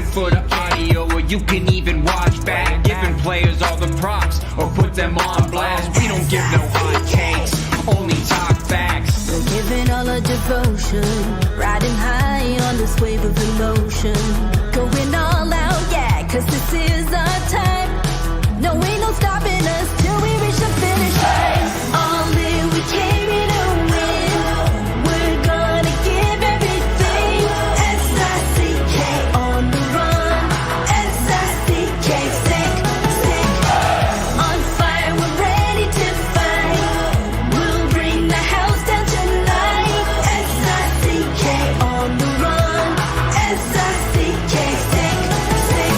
it for the audio, or you can even watch back. Giving players all the props, or put them on blast. We don't give no hot takes, only talk facts. We're giving all our devotion, riding high on this wave of emotion. Going all out, yeah, cause this is our time. No, ain't no stopping us till we reach the finish line. All in, we came here to win. We're gonna give everything. S-I-C-K on the run. S-I-C-K, sick, sick. On fire, we're ready to fight. We'll bring the house down tonight. S-I-C-K on the run. S-I-C-K, sick, sick.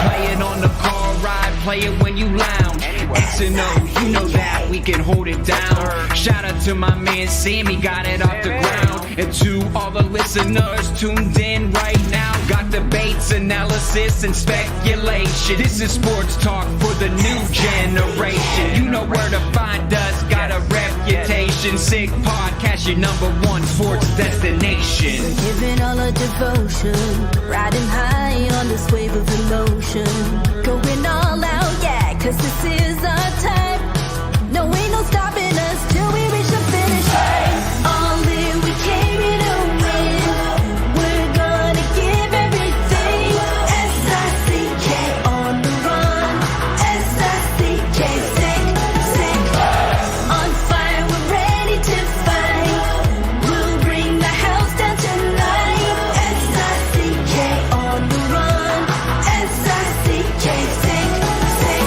Playing on the car ride, play it when you lounge. X and O, you know that we can hold it down. Shout out to my man Sammy, got it off the ground. And to all the listeners tuned in right now, got debates, analysis, and speculation. This is sports talk for the new generation. You know where to find us, got a reputation. Sick podcast, your #1 sports destination. We're giving all our devotion, riding high on this wave of emotion. Going all out, yeah, cause this is our time. No, ain't no stopping us till we reach the finish line. All in, we came here to win. We're gonna give everything. S-I-C-K on the run. S-I-C-K, sick, sick. On fire, we're ready to fight. We'll bring the house down tonight. S-I-C-K on the run. S-I-C-K, sick, sick.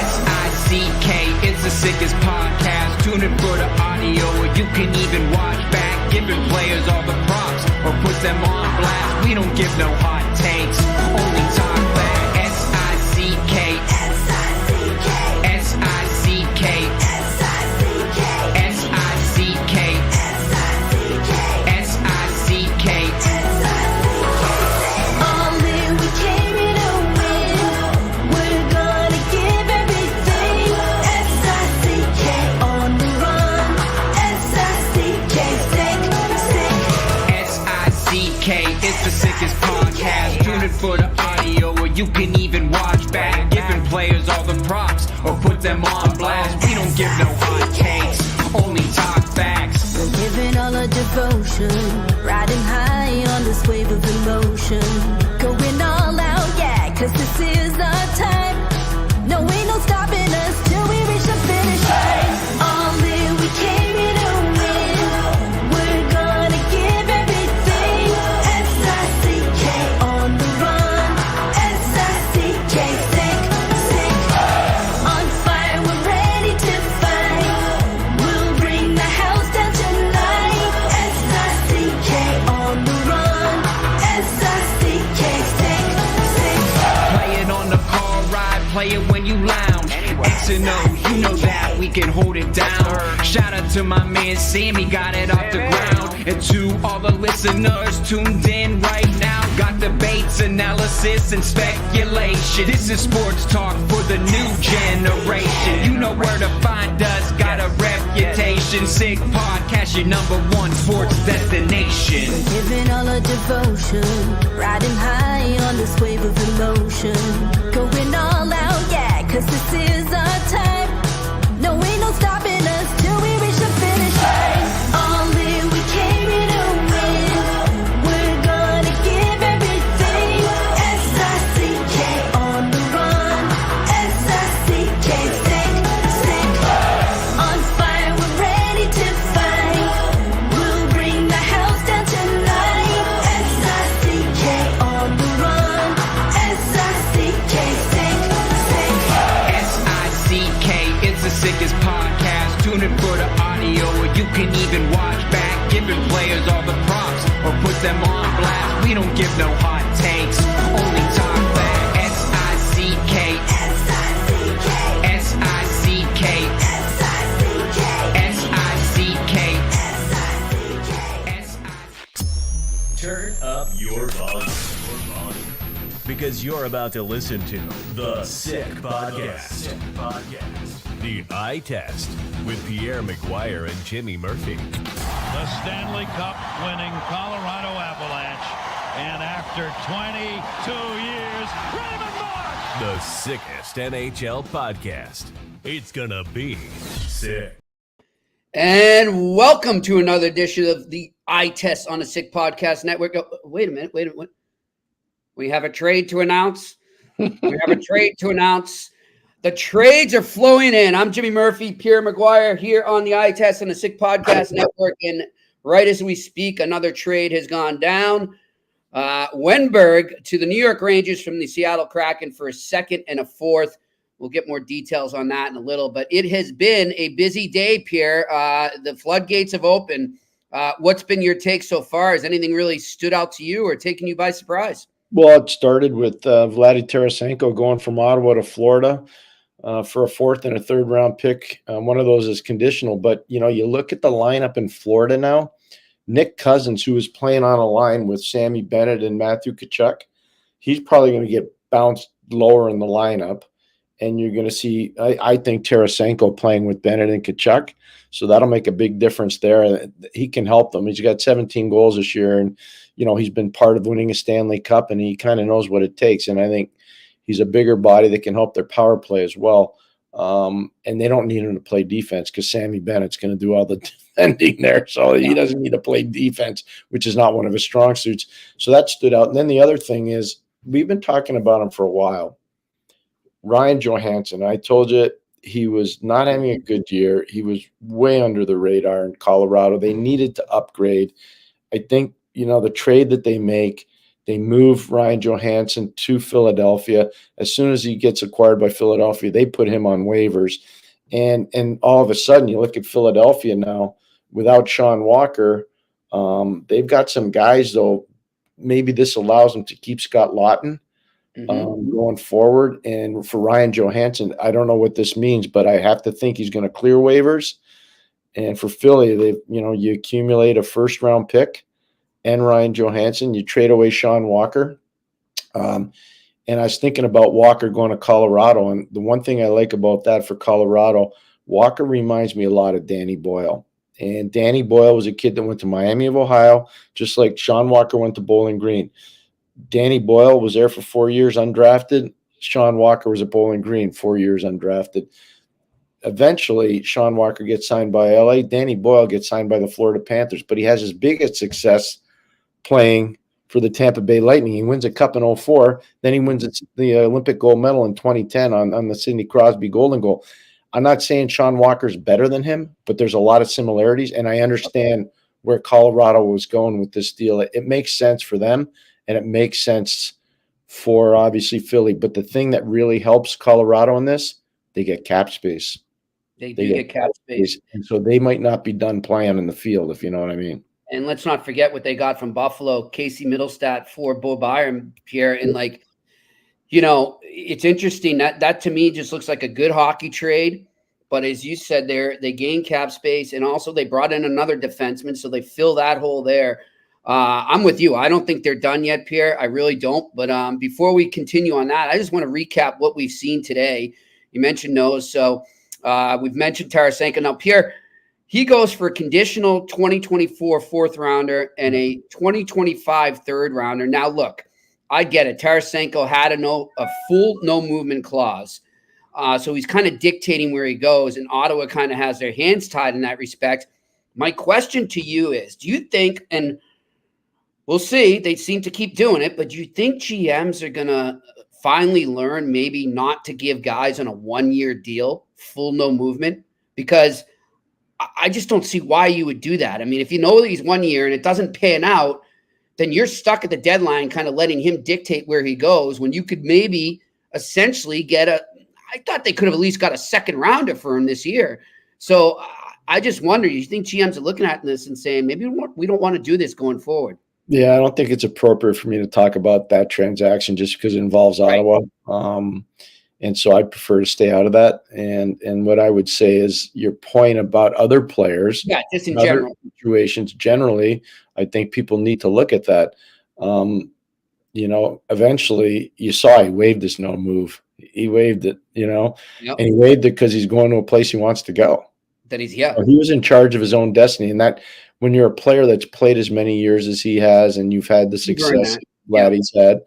S-I-C-K, it's the sickest podcast. Tune in for the audio, or you can even watch back. Giving players all the props, or put them on blast. We don't give no hot takes, only talk back. S-I-C-K, S-I-C-K, S-I-C-K, S-I-C-K, S-I-C-K, S-I-C-K, S-I-C-K. All in, we came here to win. We're gonna give everything. S-I-C-K on the run. S-I-C-K, sick, sick. S-I-C-K, it's the sickest podcast. Tune in for the audio, or you can even watch back. Giving players all the props, or put them on blast. We don't give no hot takes, only talk facts. We're giving all our devotion, riding high on this wave of emotion. Going all out, yeah, cause this is our time. No, ain't no stopping us till we reach the finish line. All in, we came here to win. We're gonna give everything. S-I-C-K on the run. S-I-C-K, sick, sick. On fire, we're ready to fight. We'll bring the house down tonight. S-I-C-K on the run. S-I-C-K, sick, sick. Playing on the car ride, play it when you lounge. X and O, you know that we can hold it down. Shout out to my man Sammy, got it off the ground. And to all the listeners tuned in right now, got debates, analysis, and speculation. This is sports talk for the new generation. You know where to find us, got a reputation. Sick podcast, your #1 sports destination. We're giving all our devotion, riding high on this wave of emotion. Going all out, yeah, cause this is our time. No, ain't no stopping us till we reach the finish line. All in, we came here to win. We're gonna give everything. S-I-C-K on the run. S-I-C-K, sick, sick. On fire, we're ready to fight. We'll bring the house down tonight. S-I-C-K on the run. S-I-C-K, sick, sick. S-I-C-K, it's the sickest podcast. Tune in for the audio, or you can even watch back. Giving players all the props, or put them on blast. We don't give no hot takes, only talk back. S-I-C-K, S-I-C-K, S-I-C-K, S-I-C-K, S-I-C-K, S-I-C-K. Turn up your volume. Because you're about to listen to The Sick Podcast. The Eye Test with Pierre McGuire and Jimmy Murphy. The Stanley Cup winning Colorado Avalanche And after 22 years, Raymond Mark! The sickest NHL podcast. It's gonna be sick. And welcome to another edition of the Eye Test on the Sick Podcast Network. Oh, wait a minute. We have a trade to announce. The trades are flowing in. I'm Jimmy Murphy, Pierre and McGuire here on the Eye Test on the Sick Podcast Network. And right as we speak, another trade has gone down. Wenberg to the New York Rangers from the Seattle Kraken for a second and a fourth. We'll get more details on that in a little, but it has been a busy day, Pierre. The floodgates have opened. What's been your take so far? Has anything really stood out to you or taken you by surprise? Well, it started with Vladimir Tarasenko going from Ottawa to Florida for a fourth and a third round pick. One of those is conditional, but you look at the lineup in Florida now. Nick Cousins, who was playing on a line with Sammy Bennett and Matthew Tkachuk, he's probably going to get bounced lower in the lineup. And you're going to see, I think, Tarasenko playing with Bennett and Tkachuk. So that'll make a big difference there. He can help them. He's got 17 goals this year. And, he's been part of winning a Stanley Cup, and he kind of knows what it takes. And I think he's a bigger body that can help their power play as well. And they don't need him to play defense because Sammy Bennett's going to do all the defending there. So he doesn't need to play defense, which is not one of his strong suits. So that stood out. And then the other thing is, we've been talking about him for a while. Ryan Johansson, I told you he was not having a good year. He was way under the radar in Colorado. They needed to upgrade. I think, the trade that they make, they move Ryan Johansson to Philadelphia. As soon as he gets acquired by Philadelphia, they put him on waivers. And all of a sudden, you look at Philadelphia now, without Sean Walker, they've got some guys, though. Maybe this allows them to keep Scott Laughton going forward. And for Ryan Johansson, I don't know what this means, but I have to think he's going to clear waivers. And for Philly, you accumulate a first round pick and Ryan Johansson, you trade away Sean Walker. And I was thinking about Walker going to Colorado. And the one thing I like about that for Colorado, Walker reminds me a lot of Danny Boyle. And Danny Boyle was a kid that went to Miami of Ohio, just like Sean Walker went to Bowling Green. Danny Boyle was there for 4 years undrafted. Sean Walker was at Bowling Green, 4 years undrafted. Eventually, Sean Walker gets signed by LA. Danny Boyle gets signed by the Florida Panthers, but he has his biggest success playing for the Tampa Bay Lightning. He wins a cup in 2004. Then he wins the Olympic gold medal in 2010 on the Sidney Crosby golden goal. I'm not saying Sean Walker's better than him, but there's a lot of similarities, and I understand where Colorado was going with this deal. It makes sense for them. And it makes sense for, obviously, Philly. But the thing that really helps Colorado in this, they get cap space. They get cap space. And so they might not be done playing in the field, if you know what I mean. And let's not forget what they got from Buffalo, Casey Middlestat for Bo Byron, Pierre. And, it's interesting. That to me just looks like a good hockey trade. But as you said there, they gain cap space. And also they brought in another defenseman, so they fill that hole there. I'm with you. I don't think they're done yet, Pierre. I really don't. But before we continue on that, I just want to recap what we've seen today. You mentioned those. So we've mentioned Tarasenko. Now, Pierre, he goes for a conditional 2024 fourth rounder and a 2025 third rounder. Now, look, I get it. Tarasenko had a full no movement clause. So he's kind of dictating where he goes. And Ottawa kind of has their hands tied in that respect. My question to you is, do you think, and we'll see, they seem to keep doing it, but do you think GMs are going to finally learn maybe not to give guys on a 1-year deal full no movement? Because I just don't see why you would do that. I mean, if you know that he's 1 year and it doesn't pan out, then you're stuck at the deadline kind of letting him dictate where he goes when you could maybe essentially I thought they could have at least got a second rounder for him this year. So I just wonder, do you think GMs are looking at this and saying, maybe we don't want to do this going forward? Yeah, I don't think it's appropriate for me to talk about that transaction just because it involves Ottawa. And so I prefer to stay out of that. And what I would say is your point about other players, just in general situations, generally, I think people need to look at that. Eventually you saw he waived this no move. He waived it, and he waived it because he's going to a place he wants to go. He was in charge of his own destiny. And that when you're a player that's played as many years as he has and you've had the success Vladdy's had.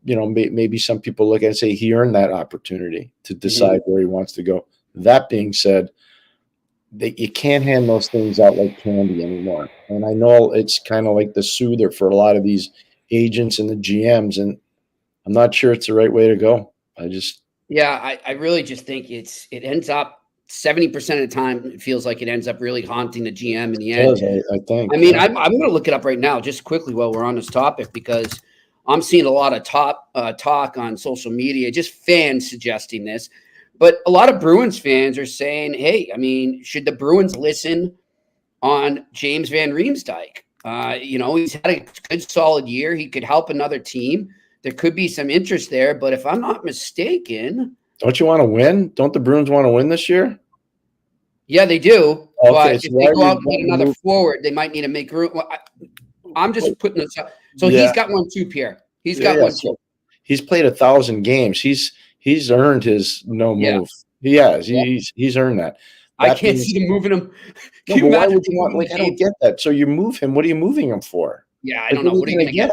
Maybe some people look at it and say he earned that opportunity to decide where he wants to go. That being said, you can't hand those things out like candy anymore. And I know it's kind of like the soother for a lot of these agents and the GMs, and I'm not sure it's the right way to go. I really just think it ends up 70% of the time. It feels like it ends up really haunting the GM in the end. I think. I mean, I'm going to look it up right now, just quickly while we're on this topic, because I'm seeing a lot of talk on social media, just fans suggesting this. But a lot of Bruins fans are saying, hey, I mean, should the Bruins listen on James Van Riemsdyk? He's had a good, solid year. He could help another team. There could be some interest there. But if I'm not mistaken. Don't you want to win? Don't the Bruins want to win this year? Yeah, they do. Okay, but if they go out and get another forward, they might need to make room. I'm just putting this up. So he's got one too, Pierre. He's got one too. He's played 1,000 games. He's earned his no move. He has. He's earned that. I can't see them moving him. No, why would you want? I don't get that. So you move him. What are you moving him for? Yeah, I don't know. What are you going to get?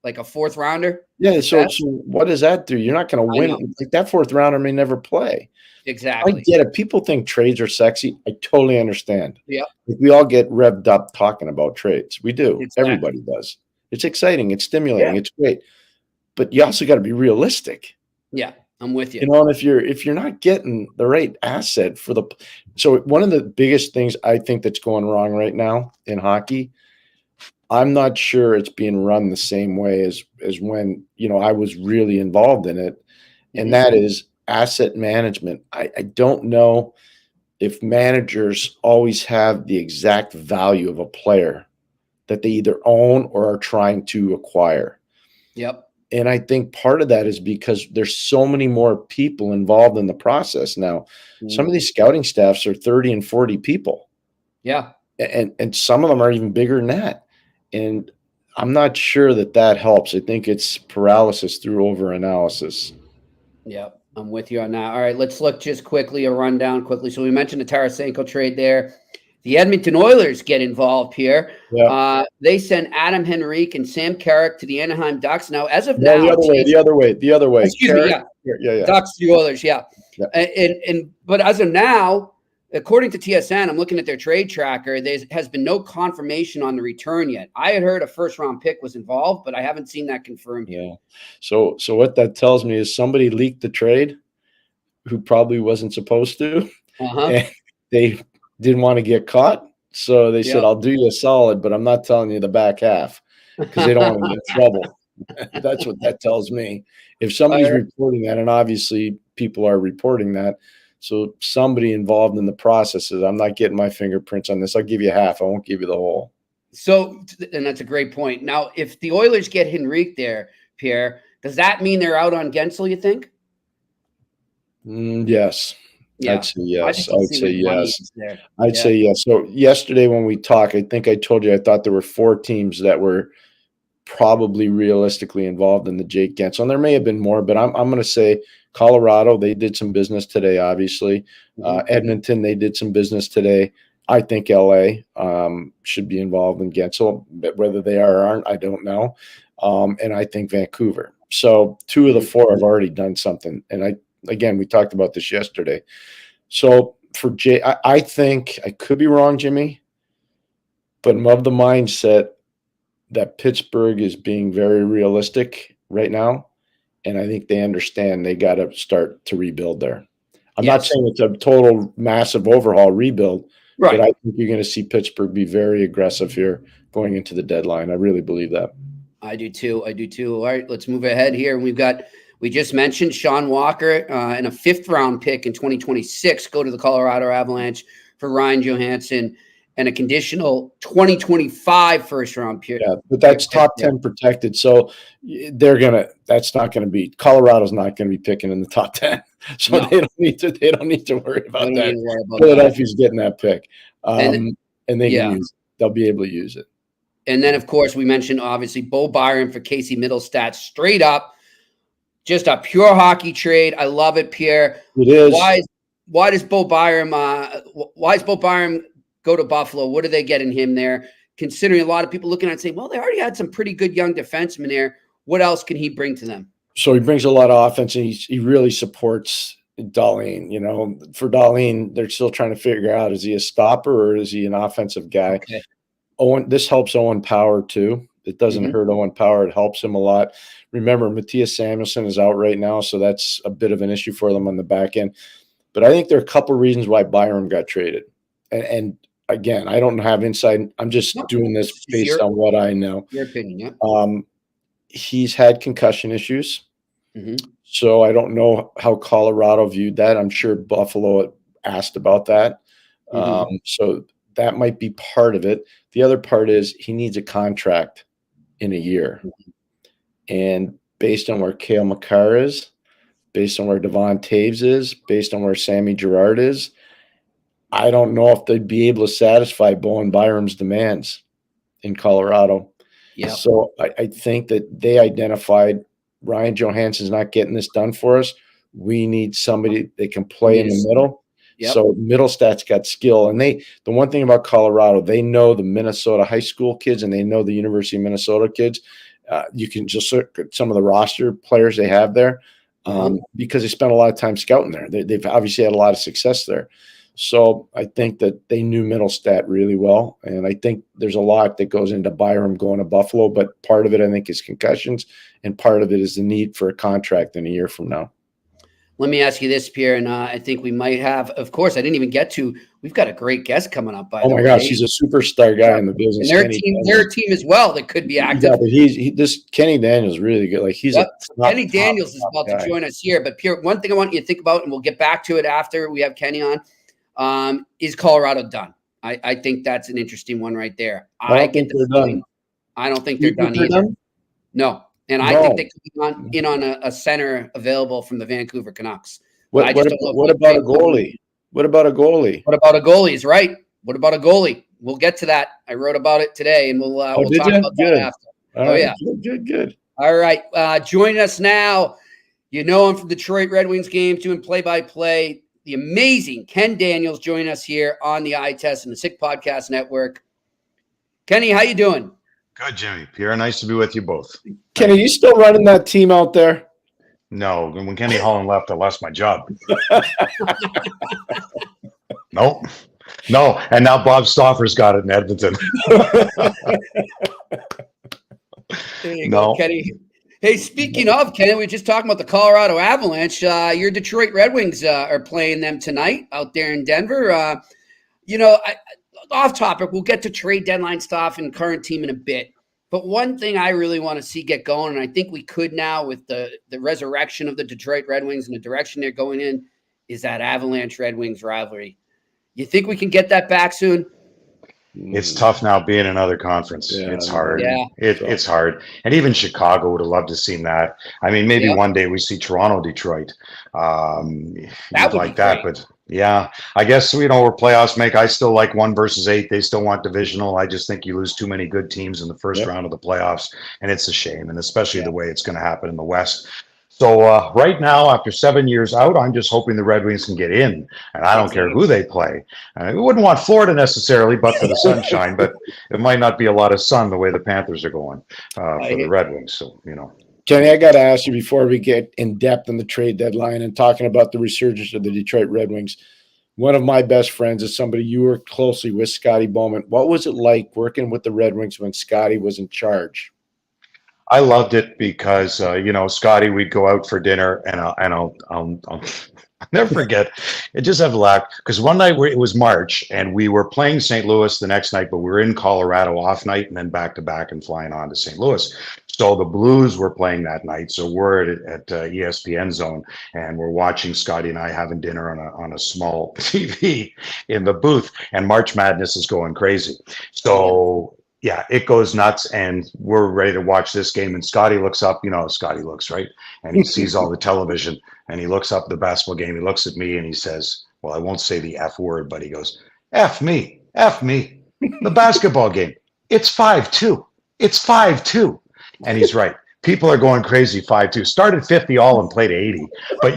Like a fourth rounder? Yeah. So what does that do? You're not going to win. Like that fourth rounder may never play. Exactly. I get it. People think trades are sexy. I totally understand. Yeah. We all get revved up talking about trades. We do. Exactly. Everybody does. It's exciting. It's stimulating. Yeah. It's great. But you also got to be realistic. Yeah, I'm with you. And if you're not getting the right asset so one of the biggest things I think that's going wrong right now in hockey, I'm not sure it's being run the same way as when I was really involved in it, and that is asset management. I don't know if managers always have the exact value of a player that they either own or are trying to acquire. Yep. And I think part of that is because there's so many more people involved in the process now. Some of these scouting staffs are 30 and 40 people. Yeah. And some of them are even bigger than that. And I'm not sure that helps. I think it's paralysis through overanalysis. Yeah, I'm with you on that. All right, let's look just quickly, a rundown quickly. So we mentioned the Tarasenko trade there. The Edmonton Oilers get involved here. Yeah. They send Adam Henrique and Sam Carrick to the Anaheim Ducks. Now, as of now, the other way. Excuse me, yeah. Ducks to the Oilers, yeah. But as of now, according to TSN, I'm looking at their trade tracker. There has been no confirmation on the return yet. I had heard a first-round pick was involved, but I haven't seen that confirmed yet. Yeah. So what that tells me is somebody leaked the trade who probably wasn't supposed to. And they didn't want to get caught. So they said, I'll do you a solid, but I'm not telling you the back half because they don't want to get in trouble. That's what that tells me. If somebody's reporting that, and obviously people are reporting that, so somebody involved in the process says, I'm not getting my fingerprints on this. I'll give you half. I won't give you the whole. So, and that's a great point. Now, if the Oilers get Henrique there, Pierre, does that mean they're out on Gensel, you think? Yes. Yeah. I'd say yes. I'd say yes. So yesterday when we talked, I think I told you I thought there were 4 teams that were probably realistically involved in the Jake Gensel. And there may have been more, but I'm going to say Colorado, they did some business today, obviously. Edmonton, they did some business today. I think LA should be involved in Gensel. Whether they are or aren't, I don't know. And I think Vancouver. So 2 of the 4 have already done something. And again, we talked about this yesterday. So for Jay, I think I could be wrong, Jimmy, but I'm of the mindset that Pittsburgh is being very realistic right now. And I think they understand they got to start to rebuild there. I'm not saying it's a total massive overhaul rebuild, but I think you're going to see Pittsburgh be very aggressive here going into the deadline. I really believe that. I do too. All right, let's move ahead here. We just mentioned Sean Walker and a 5th round pick in 2026 go to the Colorado Avalanche for Ryan Johansson and a conditional 2025 first round pick. Yeah, but that's top 10 protected. So that's not going to be, Colorado's not going to be picking in the top 10. So they don't need to worry about that. Philadelphia's getting that pick. And they can use it. They'll be able to use it. And then, of course, we mentioned obviously Bo Byron for Casey Middlestat, straight up. Just a pure hockey trade. I love it, Pierre. It is. Why does Bo Byram go to Buffalo? What do they get in him there? considering a lot of people looking at it and saying, well, they already had some pretty good young defensemen there. What else can he bring to them? So he brings a lot of offense, and he really supports Dahlin. You know, for Dahlin, they're still trying to figure out, is he a stopper or is he an offensive guy? Okay. This helps Owen Power too. It doesn't hurt Owen Power. It helps him a lot. Remember, Matthias Samuelsson is out right now, so that's a bit of an issue for them on the back end. But I think there are a couple of reasons why Byram got traded. And again, I don't have insight. I'm just doing this based on what I know. Your opinion, yeah. He's had concussion issues. So I don't know how Colorado viewed that. I'm sure Buffalo asked about that. So that might be part of it. The other part is he needs a contract in a year. And based on where Cale Makar is, based on where Devon Taves is, based on where Sammy Girard is, I don't know if they'd be able to satisfy Bowen Byram's demands in Colorado. So I think that they identified Ryan Johansson's not getting this done for us. We need somebody that can play in the middle. So Middlestad's got skill. And the one thing about Colorado, they know the Minnesota high school kids and they know the University of Minnesota kids. You can just look at some of the roster players they have there because they spent a lot of time scouting there. They've obviously had a lot of success there. So I think that they knew Middlestad really well. And I think there's a lot that goes into Byram going to Buffalo, but part of it, I think, is concussions, and part of it is the need for a contract in a year from now. Let me ask you this, Pierre, and I think we might have, of course, I didn't even get to, we've got a great guest coming up. By the way. Oh my gosh, he's a superstar guy in the business. And they're a team as well that could be active. Yeah, but this Kenny Daniels is really good. Like Kenny Daniels is about to join us here. But Pierre, one thing I want you to think about, and we'll get back to it after we have Kenny on, is Colorado done? I think that's an interesting one right there. I don't think they're done. I don't think they're done either. No. And I think they could be in on a center available from the Vancouver Canucks. What about a goalie? What about a goalie? What about a goalie is right. What about a goalie? We'll get to that. I wrote about it today, and we'll talk about that after. Good. All right. Joining us now, you know him from Detroit Red Wings games, doing play-by-play. The amazing Ken Daniels joining us here on the Eye Test and the Sick Podcast Network. Kenny, how you doing? Good, Jimmy. Pierre, nice to be with you both. Kenny, you still running that team out there? No, when Kenny Holland left, I lost my job. No. And now Bob Stauffer's got it in Edmonton. There you go, Kenny. Hey, speaking of, Kenny, we were just talking about the Colorado Avalanche. Your Detroit Red Wings are playing them tonight out there in Denver. Off topic, we'll get to trade deadline stuff and current team in a bit. But one thing I really want to see get going, and I think we could now with the resurrection of the Detroit Red Wings and the direction they're going in, is that Avalanche Red Wings rivalry. You think we can get that back soon? It's tough now being in another conferse. Yeah, it's hard. Yeah. It's hard. And even Chicago would have loved to see that. I mean, maybe one day we see Toronto, Detroit. That would like that. But yeah, I guess, we're playoffs make. I still like 1 versus 8. They still want divisional. I just think you lose too many good teams in the first round of the playoffs. And it's a shame. And especially the way it's going to happen in the West. So right now, after 7 years out, I'm just hoping the Red Wings can get in, and I don't care who they play. We wouldn't want Florida necessarily, but for the sunshine. But it might not be a lot of sun the way the Panthers are going for the Red Wings. So Kenny, I got to ask you before we get in depth on the trade deadline and talking about the resurgence of the Detroit Red Wings. One of my best friends is somebody you worked closely with, Scotty Bowman. What was it like working with the Red Wings when Scotty was in charge? I loved it because, Scotty, we'd go out for dinner, and I'll never forget. It just have a laugh because one night it was March, and we were playing St. Louis the next night, but we were in Colorado off night and then back to back and flying on to St. Louis. So the Blues were playing that night. So we're at ESPN Zone, and we're watching Scotty and I having dinner on a small TV in the booth, and March Madness is going crazy. So yeah, it goes nuts, and we're ready to watch this game. And Scotty looks up, how Scotty looks, right? And he sees all the television, and he looks up the basketball game. He looks at me, and he says, well, I won't say the F word, but he goes, F me. The basketball game, it's 5-2. It's 5-2. And he's right. People are going crazy, 5-2. Started 50 all and played 80. But,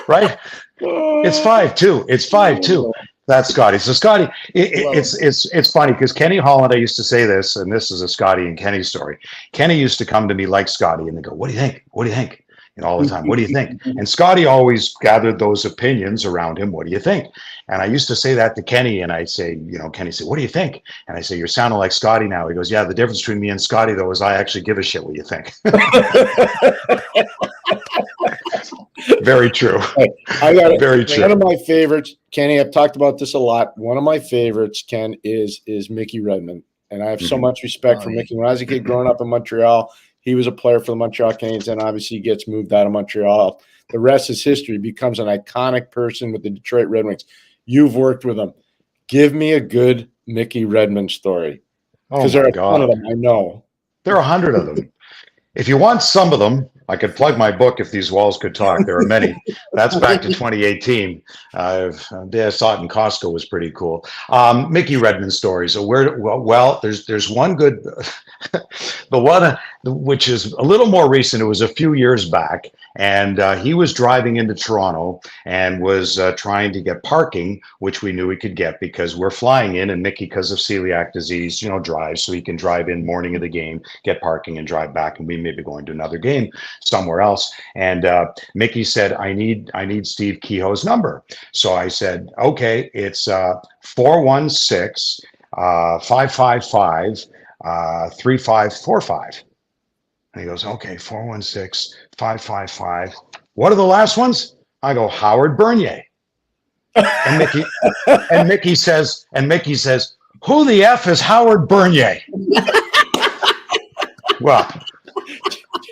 right? It's 5-2. It's 5-2. That's Scotty. So Scotty, it's funny because Kenny Holland, I used to say this, and this is a Scotty and Kenny story. Kenny used to come to me like Scotty, and they go, "What do you think? What do you think?" And all the time, "What do you think?" And Scotty always gathered those opinions around him. "What do you think?" And I used to say that to Kenny, and I say, Kenny said, "What do you think?" And I say, "You're sounding like Scotty now." He goes, "Yeah, the difference between me and Scotty though is I actually give a shit what you think." Very true. I got it. Very true. One of my favorites, Kenny, I've talked about this a lot. One of my favorites, Ken, is Mickey Redmond. And I have so much respect for Mickey. When I was a kid growing up in Montreal, he was a player for the Montreal Canadiens, and obviously he gets moved out of Montreal. The rest is history. He becomes an iconic person with the Detroit Red Wings. You've worked with him. Give me a good Mickey Redmond story. Because there are a ton of them, I know. There are 100 of them. If you want some of them, I could plug my book, If These Walls Could Talk. There are many. That's back to 2018. I saw it in Costco. It was pretty cool. Mickey Redmond stories. There's one good, the one which is a little more recent. It was a few years back, and he was driving into Toronto and was trying to get parking, which we knew he could get because we're flying in, and Mickey, because of celiac disease, drives, so he can drive in morning of the game, get parking, and drive back, and we may be going to another game somewhere else. And Mickey said, I need Steve Kehoe's number. So I said, okay, it's 416-555-3545. And he goes, okay, 416-555. What are the last ones? I go, Howard Bernier. And Mickey says, who the F is Howard Bernier? Well,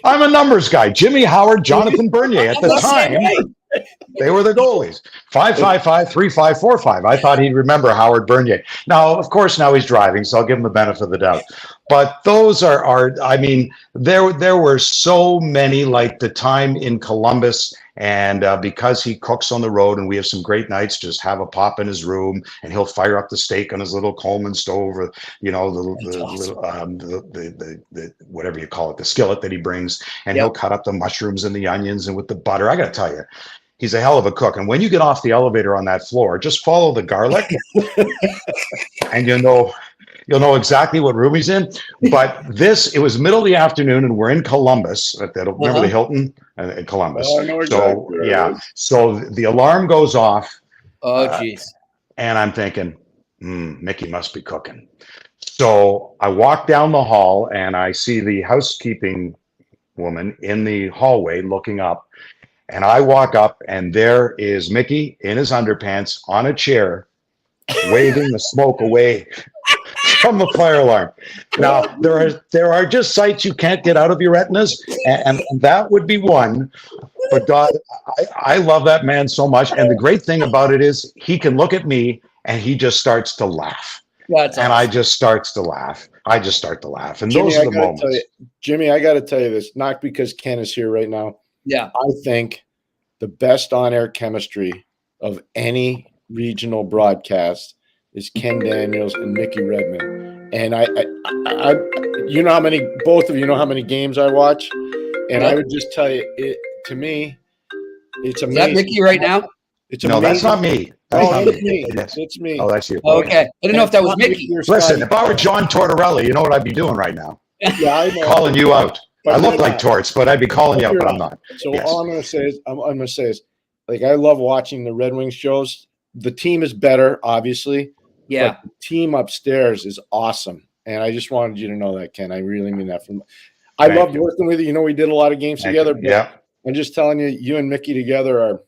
I'm a numbers guy. Jimmy, Howard, Jonathan Bernier. At the time, they were the goalies. 555-3545. I thought he'd remember Howard Bernier. Now, of course, now he's driving, so I'll give him the benefit of the doubt. But those are I mean, there were so many, like the time in Columbus, and because he cooks on the road and we have some great nights, just have a pop in his room and he'll fire up the steak on his little Coleman stove, or the whatever you call it, the skillet that he brings, and he'll cut up the mushrooms and the onions, and with the butter, I got to tell you, he's a hell of a cook. And when you get off the elevator on that floor, just follow the garlic and you'll know exactly what room he's in. But it was middle of the afternoon, and we're in Columbus. Remember the Hilton in Columbus? Oh, I know exactly. So, yeah. So the alarm goes off. Oh, jeez. And I'm thinking, Mickey must be cooking. So I walk down the hall, and I see the housekeeping woman in the hallway looking up. And I walk up, and there is Mickey in his underpants on a chair, waving the smoke away from the fire alarm. Now, there are just sights you can't get out of your retinas, and that would be one. But God, I love that man so much. And the great thing about it is he can look at me and he just starts to laugh. That's awesome. I just starts to laugh. I just start to laugh. And Jimmy, those are the moments. Jimmy, I got to tell you this, not because Ken is here right now. Yeah. I think the best on-air chemistry of any regional broadcast is Ken Daniels and Mickey Redmond. And I both of you know how many games I watch. And I would just tell you, to me, it's amazing. Is that Mickey right now? It's no, amazing. that's not me. It's me. Yes. It's me. Oh, that's you. Okay. I didn't know if that was Mickey. Listen, if I were John Tortorella, you know what I'd be doing right now? Yeah, I know. Calling you out. But I look like Torts, but I'd be calling you out, but I'm not. So Yes. all I'm going to say is, like, I love watching the Red Wings shows. The team is better, obviously. Yeah. But the team upstairs is awesome. And I just wanted you to know that, Ken. I really mean that. I loved working with you. You know, we did a lot of games together. Yeah. I'm just telling you, you and Mickey together are.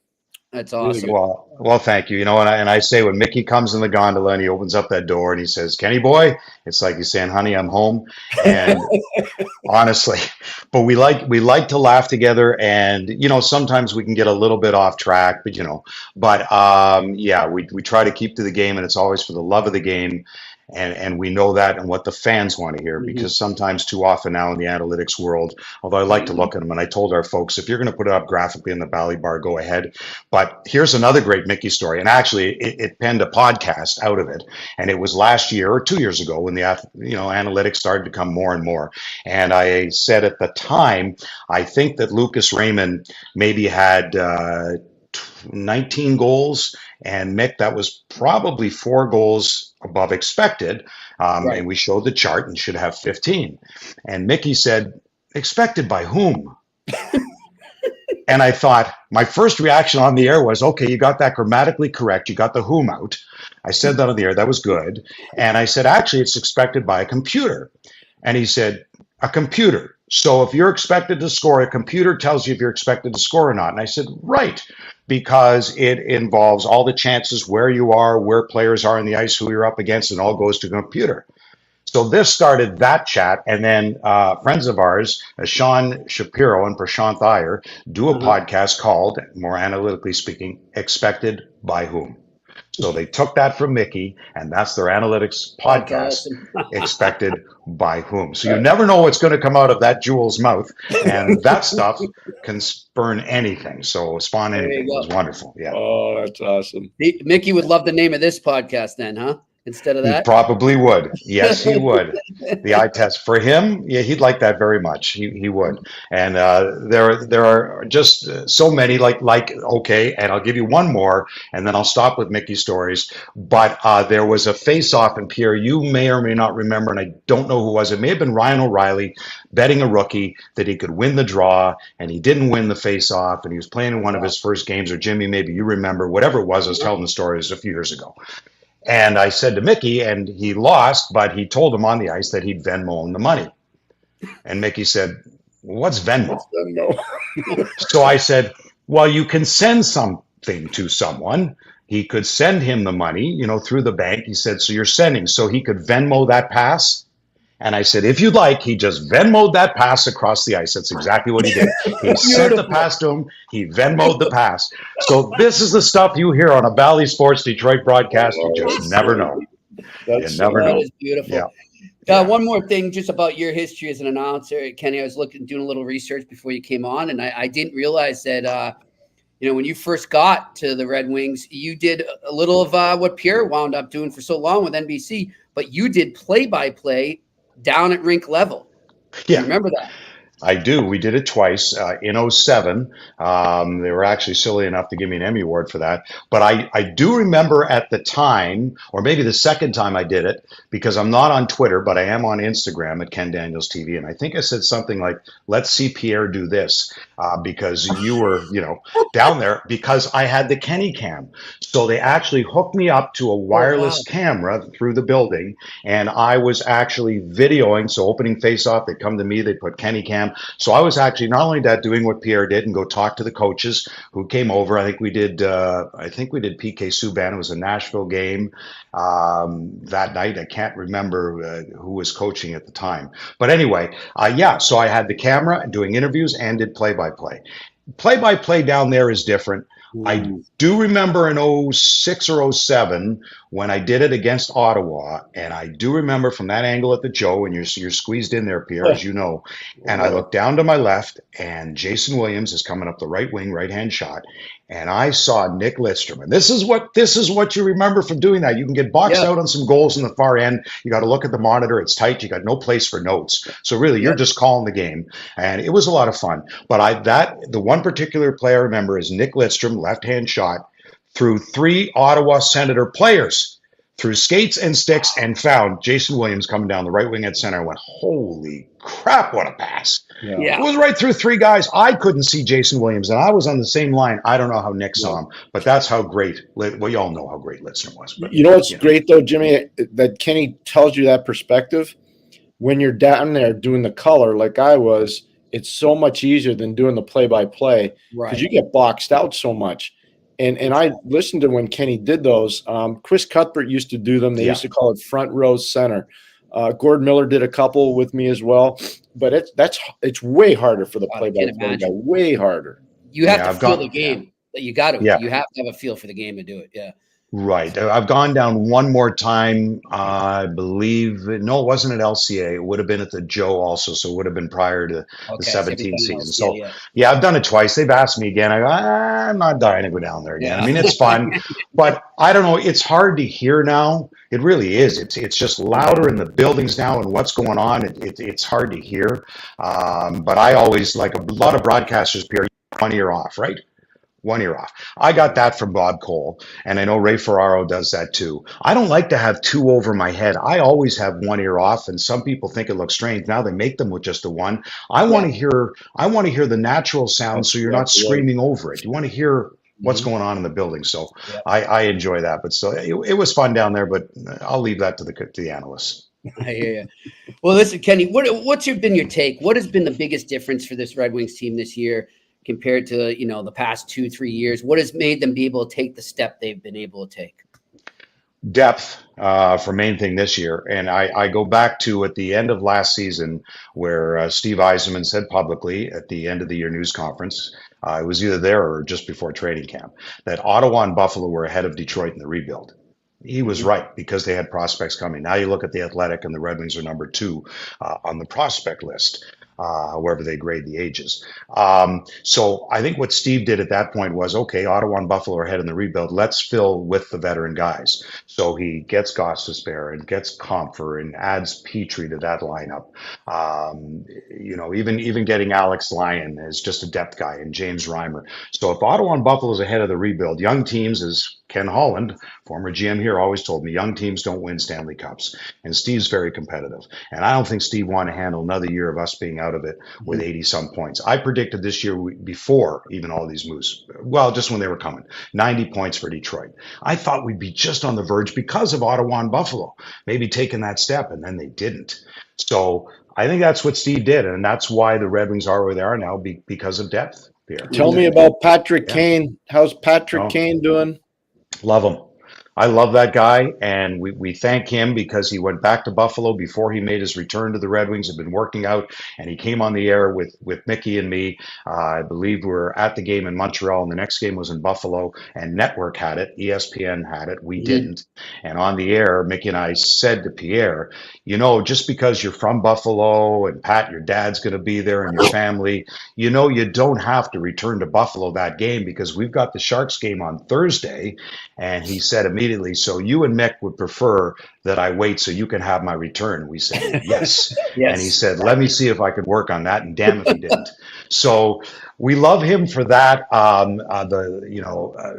That's awesome. Well, thank you. You know, and I say when Mickey comes in the gondola and he opens up that door and he says, "Kenny boy," it's like he's saying, "Honey, I'm home." And honestly, but we like to laugh together, and sometimes we can get a little bit off track, but we try to keep to the game, and it's always for the love of the game. And we know that and what the fans want to hear, because sometimes too often now in the analytics world, although I like to look at them, and I told our folks, if you're going to put it up graphically in the Valley Bar, go ahead. But here's another great Mickey story. And actually it penned a podcast out of it. And it was last year or 2 years ago when the analytics started to come more and more. And I said at the time, I think that Lucas Raymond maybe had 19 goals, and Mick, that was probably 4 goals above expected. Right. And we showed the chart and should have 15. And Mickey said, expected by whom? And I thought, my first reaction on the air was, okay, you got that grammatically correct. You got the whom out. I said that on the air. That was good. And I said, actually, it's expected by a computer. And he said, a computer. So if you're expected to score, a computer tells you if you're expected to score or not. And I said, right, because it involves all the chances, where you are, where players are on the ice, who you're up against, and all goes to a computer. So this started that chat, and then friends of ours, Sean Shapiro and Prashant Iyer, do a podcast called, more analytically speaking, Expected by Whom. So they took that from Mickey, and that's their analytics podcast, Expected by Whom. So you never know what's going to come out of that jewel's mouth, and that stuff can spurn anything. So spawn anything. It was wonderful. Yeah. Oh, that's awesome. Mickey would love the name of this podcast then, huh? Instead of He that? probably would. Yes, he would. The eye test for him, yeah, he'd like that very much. He would. And there are just so many like okay, and I'll give you one more, and then I'll stop with Mickey stories. But there was a face-off, and Pierre, you may or may not remember, and I don't know who it was. It may have been Ryan O'Reilly betting a rookie that he could win the draw, and he didn't win the face-off, and he was playing in one of his first games, or Jimmy, maybe you remember, whatever it was. I was telling the stories a few years ago. And I said to Mickey, and he lost, but he told him on the ice that he'd Venmo him the money. And Mickey said, what's Venmo? So I said, well, you can send something to someone. He could send him the money, through the bank. He said, so you're sending. So he could Venmo that pass. And I said, if you'd like, he just Venmo'd that pass across the ice. That's exactly what he did. He sent the pass to him. He Venmo'd the pass. So this is the stuff you hear on a Valley Sports Detroit broadcast. You just never know. You never know. That is beautiful. Yeah. One more thing just about your history as an announcer, Kenny. I was doing a little research before you came on, and I didn't realize that, when you first got to the Red Wings, you did a little of what Pierre wound up doing for so long with NBC, but you did play-by-play down at rink level. Yeah. Remember that? I do. We did it twice in 07. They were actually silly enough to give me an Emmy Award for that. But I do remember at the time, or maybe the second time I did it, because I'm not on Twitter, but I am on Instagram at Ken Daniels TV. And I think I said something like, let's see Pierre do this, because you were, down there, because I had the Kenny cam. So they actually hooked me up to a wireless camera through the building. And I was actually videoing. So opening face-off, they'd come to me, they'd put Kenny cam. So I was actually not only that doing what Pierre did and go talk to the coaches who came over. I think we did PK Subban. It was a Nashville game that night. I can't remember who was coaching at the time. But anyway, so I had the camera doing interviews and did play-by-play. Play-by-play down there is different. I do remember in 06 or 07 when I did it against Ottawa, and I do remember from that angle at the Joe, and you're squeezed in there, Pierre, as you know, and I look down to my left, and Jason Williams is coming up the right wing, right-hand shot, and I saw Nick Lidstrom. And this is what you remember from doing that. You can get boxed out on some goals in the far end. You got to look at the monitor. It's tight. You got no place for notes. So really, you're just calling the game, and it was a lot of fun. But the one particular player I remember is Nick Lidstrom, left-hand shot, through 3 Ottawa Senator players, through skates and sticks, and found Jason Williams coming down the right wing at center. I went, holy crap, what a pass. Yeah. It was right through 3 guys. I couldn't see Jason Williams, and I was on the same line. I don't know how Nick saw him, but that's how great, well, you all know how great Lidstrom was. But, what's great, though, Jimmy, that Kenny tells you that perspective. When you're down there doing the color like I was, it's so much easier than doing the play-by-play because you get boxed out so much. And I listened to when Kenny did those. Chris Cuthbert used to do them. They used to call it front row center. Gordon Miller did a couple with me as well. But it's way harder for the play-by-play guy. Way harder. You have to feel the game. You got to. You have to have a feel for the game to do it. Yeah. Right. I've gone down one more time. I believe, no, it wasn't at LCA. It would have been at the Joe also. So it would have been prior to the 17th season. So I've done it twice. They've asked me again. I go, I'm not dying to go down there again. I mean, it's fun, but I don't know. It's hard to hear now. It really is. It's just louder in the buildings now and what's going on. It's hard to hear. But I always, like a lot of broadcasters, Pierre, 1 ear off, right? 1 year off. I got that from Bob Cole, and I know Ray Ferraro does that too. I don't like to have two over my head. I always have 1 ear off, and some people think it looks strange. Now they make them with just the one. I want to hear the natural sound, so you're not screaming over it. You want to hear what's going on in the building. So I enjoy that. But still, it was fun down there. But I'll leave that to the analysts. I hear you. Well, listen, Kenny, what's been your take? What has been the biggest difference for this Red Wings team this year compared to, the past 2-3 years? What has made them be able to take the step they've been able to take? Depth for main thing this year. And I go back to at the end of last season where Steve Yzerman said publicly at the end of the year news conference, it was either there or just before training camp, that Ottawa and Buffalo were ahead of Detroit in the rebuild. He was right because they had prospects coming. Now you look at the Athletic and the Red Wings are number 2 on the prospect list, however they grade the ages. So I think what Steve did at that point was, okay, Ottawa and Buffalo are ahead in the rebuild. Let's fill with the veteran guys. So he gets Gostisbehere and gets Comfer and adds Petrie to that lineup. Even getting Alex Lyon as just a depth guy and James Reimer. So if Ottawa and Buffalo is ahead of the rebuild, young teams, as Ken Holland, former GM here, always told me, young teams don't win Stanley Cups. And Steve's very competitive. And I don't think Steve wanted to handle another year of us being out of it with 80-some points. I predicted this year, before even all these moves, well, just when they were coming, 90 points for Detroit. I thought we'd be just on the verge because of Ottawa and Buffalo, maybe taking that step, and then they didn't. So I think that's what Steve did, and that's why the Red Wings are where they are now, because of depth. Pierre. Tell me about Patrick Kane. How's Patrick Kane doing? Love him. I love that guy, and we thank him because he went back to Buffalo before he made his return to the Red Wings. Had been working out, and he came on the air with Mickey and me. I believe we were at the game in Montreal, and the next game was in Buffalo, and Network had it. ESPN had it. We didn't. And on the air, Mickey and I said to Pierre, just because you're from Buffalo, and Pat, your dad's going to be there, and your family, you don't have to return to Buffalo that game because we've got the Sharks game on Thursday. And he said immediately, so you and Mick would prefer that I wait so you can have my return? We said, yes. And he said, let me see if I could work on that. And damn if he didn't. So we love him for that.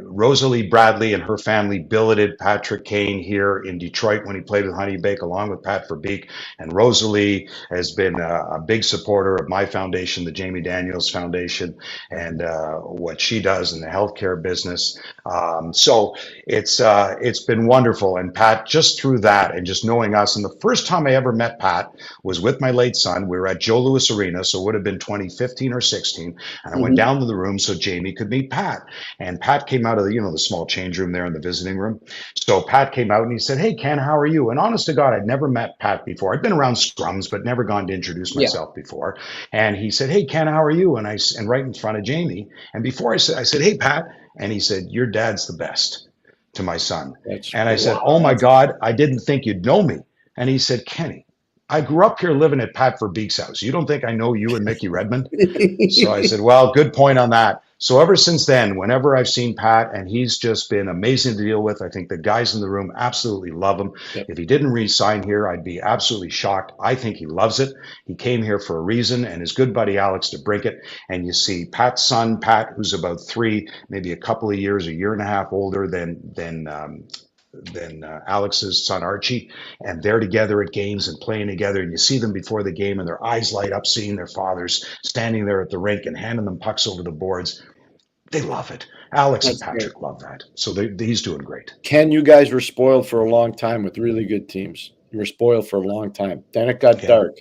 Rosalie Bradley and her family billeted Patrick Kane here in Detroit when he played with Honeybake, along with Pat Verbeek. And Rosalie has been a big supporter of my foundation, the Jamie Daniels Foundation, and what she does in the healthcare business. So it's been wonderful. And Pat, just through that and just knowing us, and the first time I ever met Pat was with my late son. We were at Joe Louis Arena, so it would have been 2015 or 16. And I went down to the room so Jamie could meet Pat. And Pat came out of the small change room there in the visiting room. So Pat came out and he said, hey, Ken, how are you? And honest to God, I'd never met Pat before. I'd been around scrums, but never gone to introduce myself before. And he said, hey, Ken, how are you? And and right in front of Jamie. And before I said, hey, Pat. And he said, your dad's the best, to my son. And I said, oh my God, I didn't think you'd know me. And he said, Kenny, I grew up here living at Pat Verbeek's house. You don't think I know you and Mickey Redmond? So I said, well, good point on that. So ever since then, whenever I've seen Pat, and he's just been amazing to deal with, I think the guys in the room absolutely love him. Yep. If he didn't re-sign here, I'd be absolutely shocked. I think he loves it. He came here for a reason, and his good buddy Alex DeBrincat. And you see Pat's son, Pat, who's about 3, maybe a couple of years, a year and a half older than Alex's son Archie, and they're together at games and playing together, and you see them before the game and their eyes light up seeing their fathers standing there at the rink and handing them pucks over the boards. They love it. Alex and Patrick love that. So he's doing great. Ken, you guys were spoiled for a long time with really good teams. You were spoiled for a long time. Then it got dark.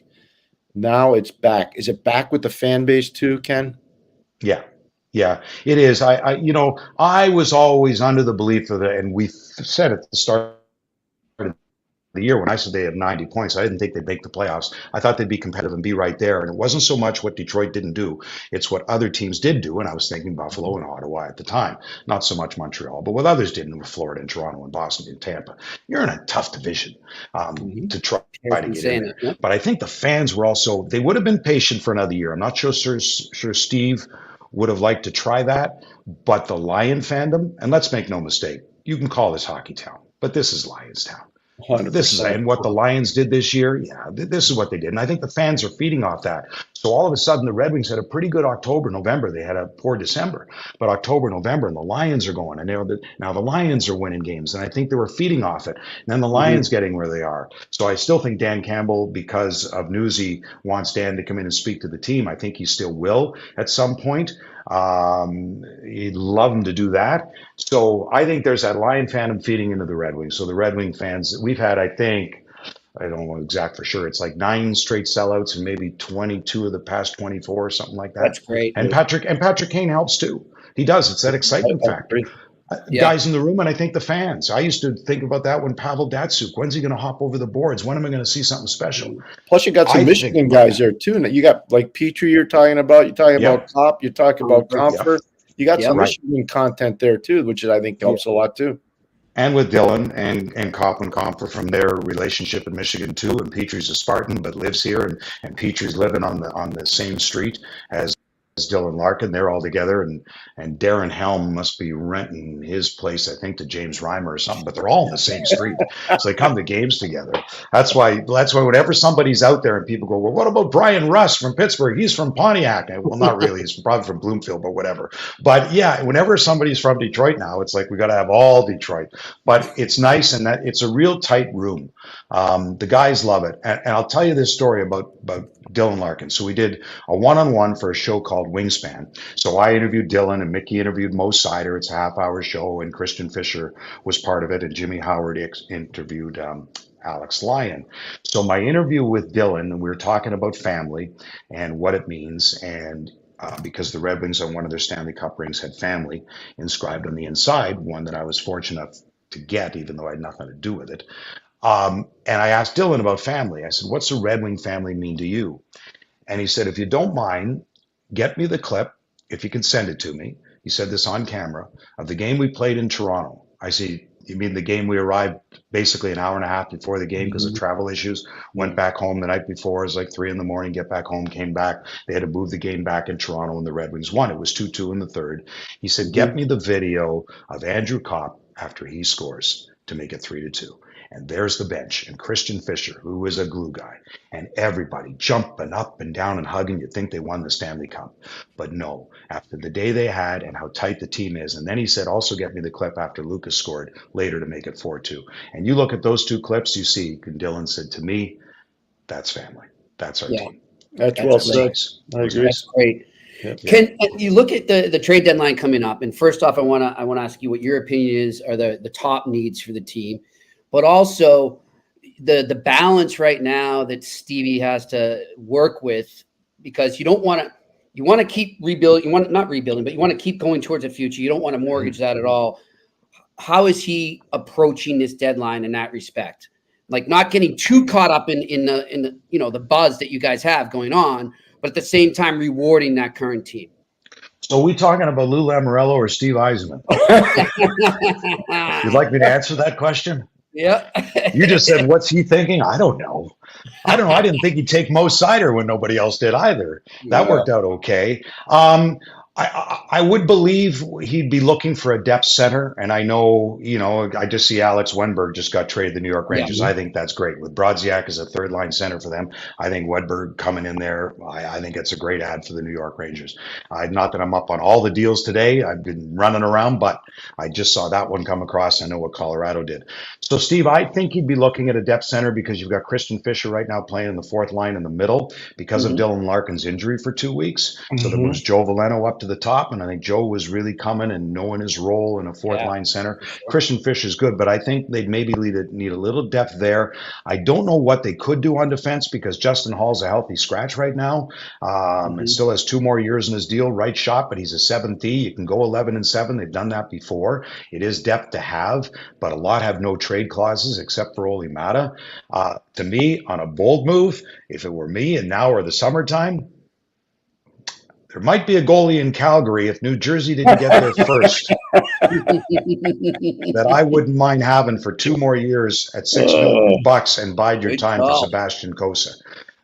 Now it's back. Is it back with the fan base too, Ken? Yeah, it is. I was always under the belief of it, and we said at the start of the year when I said they had 90 points, I didn't think they'd make the playoffs. I thought they'd be competitive and be right there. And it wasn't so much what Detroit didn't do. It's what other teams did do. And I was thinking Buffalo and Ottawa at the time, not so much Montreal, but what others did with Florida and Toronto and Boston and Tampa. You're in a tough division to try to get in there. Yeah. But I think the fans were also, they would have been patient for another year. I'm not sure Steve would have liked to try that, but the Lion fandom, and let's make no mistake, you can call this hockey town, but this is Lions town. This is, 100%. and what the Lions did this year, this is what they did. And I think the fans are feeding off that. So all of a sudden, the Red Wings had a pretty good October, November. They had a poor December, but October, November, and the Lions are going. And now the Lions are winning games, and I think they were feeding off it. And then the Lions getting where they are. So I still think Dan Campbell, because of Newsy, wants Dan to come in and speak to the team. I think he still will at some point. He'd love him to do that. So I think there's that Lion fandom feeding into the Red Wings. So the Red Wing fans, we've had, I think, I don't know exact for sure, it's like 9 straight sellouts and maybe 22 of the past 24 or something like that. That's great. And Patrick Kane helps too. He does. It's that excitement factor. Guys in the room, and I think the fans. I used to think about that when Pavel Datsyuk. When's he going to hop over the boards? When am I going to see something special? Plus, you got some Michigan guys there too. You got like Petrie. You're talking about. You're talking about Kopp. You're talking about Comfort. You got some Michigan content there too, which I think helps a lot too. And with Dylan and Kopp and Comfort from their relationship in Michigan too. And Petrie's a Spartan but lives here, and Petrie's living on the same street as Dylan Larkin. They're all together, and Darren Helm must be renting his place, I think, to James Reimer or something, but they're all in the same street. So they come to games together. That's why whenever somebody's out there and people go, well, what about Brian Russ from Pittsburgh? He's from Pontiac. Well, not really. He's probably from Bloomfield, but whatever. But yeah, whenever somebody's from Detroit now, it's like we got to have all Detroit. But it's nice, and that it's a real tight room. The guys love it. And I'll tell you this story about Dylan Larkin. So we did a one-on-one for a show called Wingspan. So I interviewed Dylan, and Mickey interviewed Mo Sider. It's a half-hour show, and Christian Fisher was part of it, and Jimmy Howard interviewed Alex Lyon. So my interview with Dylan, and we were talking about family and what it means, and because the Red Wings on one of their Stanley Cup rings had family inscribed on the inside, one that I was fortunate enough to get, even though I had nothing to do with it. And I asked Dylan about family. I said, what's the Red Wing family mean to you? And he said, if you don't mind, get me the clip, if you can send it to me. He said this on camera, of the game we played in Toronto. I said, you mean the game we arrived basically an hour and a half before the game because of travel issues, went back home the night before. It was like 3 a.m, get back home, came back. They had to move the game back in Toronto, and the Red Wings won. It was 2-2 in the third. He said, get me the video of Andrew Kopp after he scores to make it 3-2. And there's the bench, and Christian Fisher, who is a glue guy, and everybody jumping up and down and hugging. You'd think they won the Stanley Cup. But no, after the day they had and how tight the team is. And then he said, also get me the clip after Lucas scored later to make it 4-2. And you look at those two clips, you see, and Dylan said, to me, that's family. That's our team. That's well said. Nice. I agree. That's great. Can you look at the trade deadline coming up? And first off, I want to ask you what your opinion is, are the top needs for the team, but also the balance right now that Stevie has to work with, because you want to keep rebuilding. You want not rebuilding, but you want to keep going towards the future. You don't want to mortgage that at all. How is he approaching this deadline in that respect? Like not getting too caught up in the the buzz that you guys have going on, but at the same time rewarding that current team. So are we talking about Lou Lamoriello or Steve Yzerman? You'd like me to answer that question? Yeah. You just said, what's he thinking? I don't know. I didn't think he'd take Mo Sider when nobody else did either. That worked out okay. I would believe he'd be looking for a depth center. And I know, I just see Alex Wenberg just got traded to the New York Rangers. I think that's great. With Brodziak as a third line center for them, I think Wenberg coming in there, I think it's a great ad for the New York Rangers. Not that I'm up on all the deals today. I've been running around, but I just saw that one come across. I know what Colorado did. So, Steve, I think he'd be looking at a depth center because you've got Christian Fisher right now playing in the fourth line in the middle because of Dylan Larkin's injury for 2 weeks. So there was Joe Veleno up to the top, and I think Joe was really coming and knowing his role in a fourth line center. Christian Fish is good, but I think they'd maybe need a little depth there. I don't know what they could do on defense because Justin Hall's a healthy scratch right now and still has 2 more years in his deal, right shot, but he's a 7th E. You can go 11-7. They've done that before. It is depth to have, but a lot have no trade clauses except for Oli Mata. To me, on a bold move, if it were me and now or the summertime, there might be a goalie in Calgary if New Jersey didn't get there first that I wouldn't mind having for 2 more years at $6 million and bide your time for Sebastian Cossa.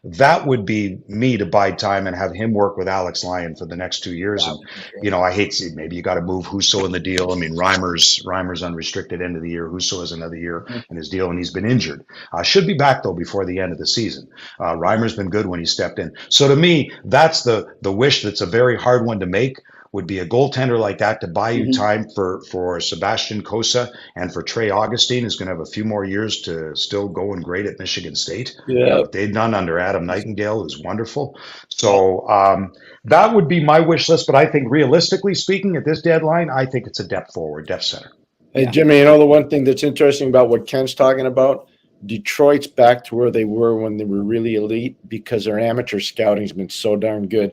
that would be me to bide time and have him work with Alex Lyon for the next 2 years. And, I hate to see, maybe you got to move Husso in the deal. I mean, Reimer's unrestricted end of the year. Husso has another year in his deal, and he's been injured. Should be back, though, before the end of the season. Reimer's been good when he stepped in. So to me, that's the wish that's a very hard one to make, would be a goaltender like that to buy you time for Sebastian Cossa and for Trey Augustine, who's going to have a few more years to still go and great at Michigan State. Yeah. They've done under Adam Nightingale, who's wonderful. So that would be my wish list. But I think realistically speaking, at this deadline, I think it's a depth center. Hey, Jimmy, the one thing that's interesting about what Ken's talking about, Detroit's back to where they were when they were really elite because their amateur scouting has been so darn good.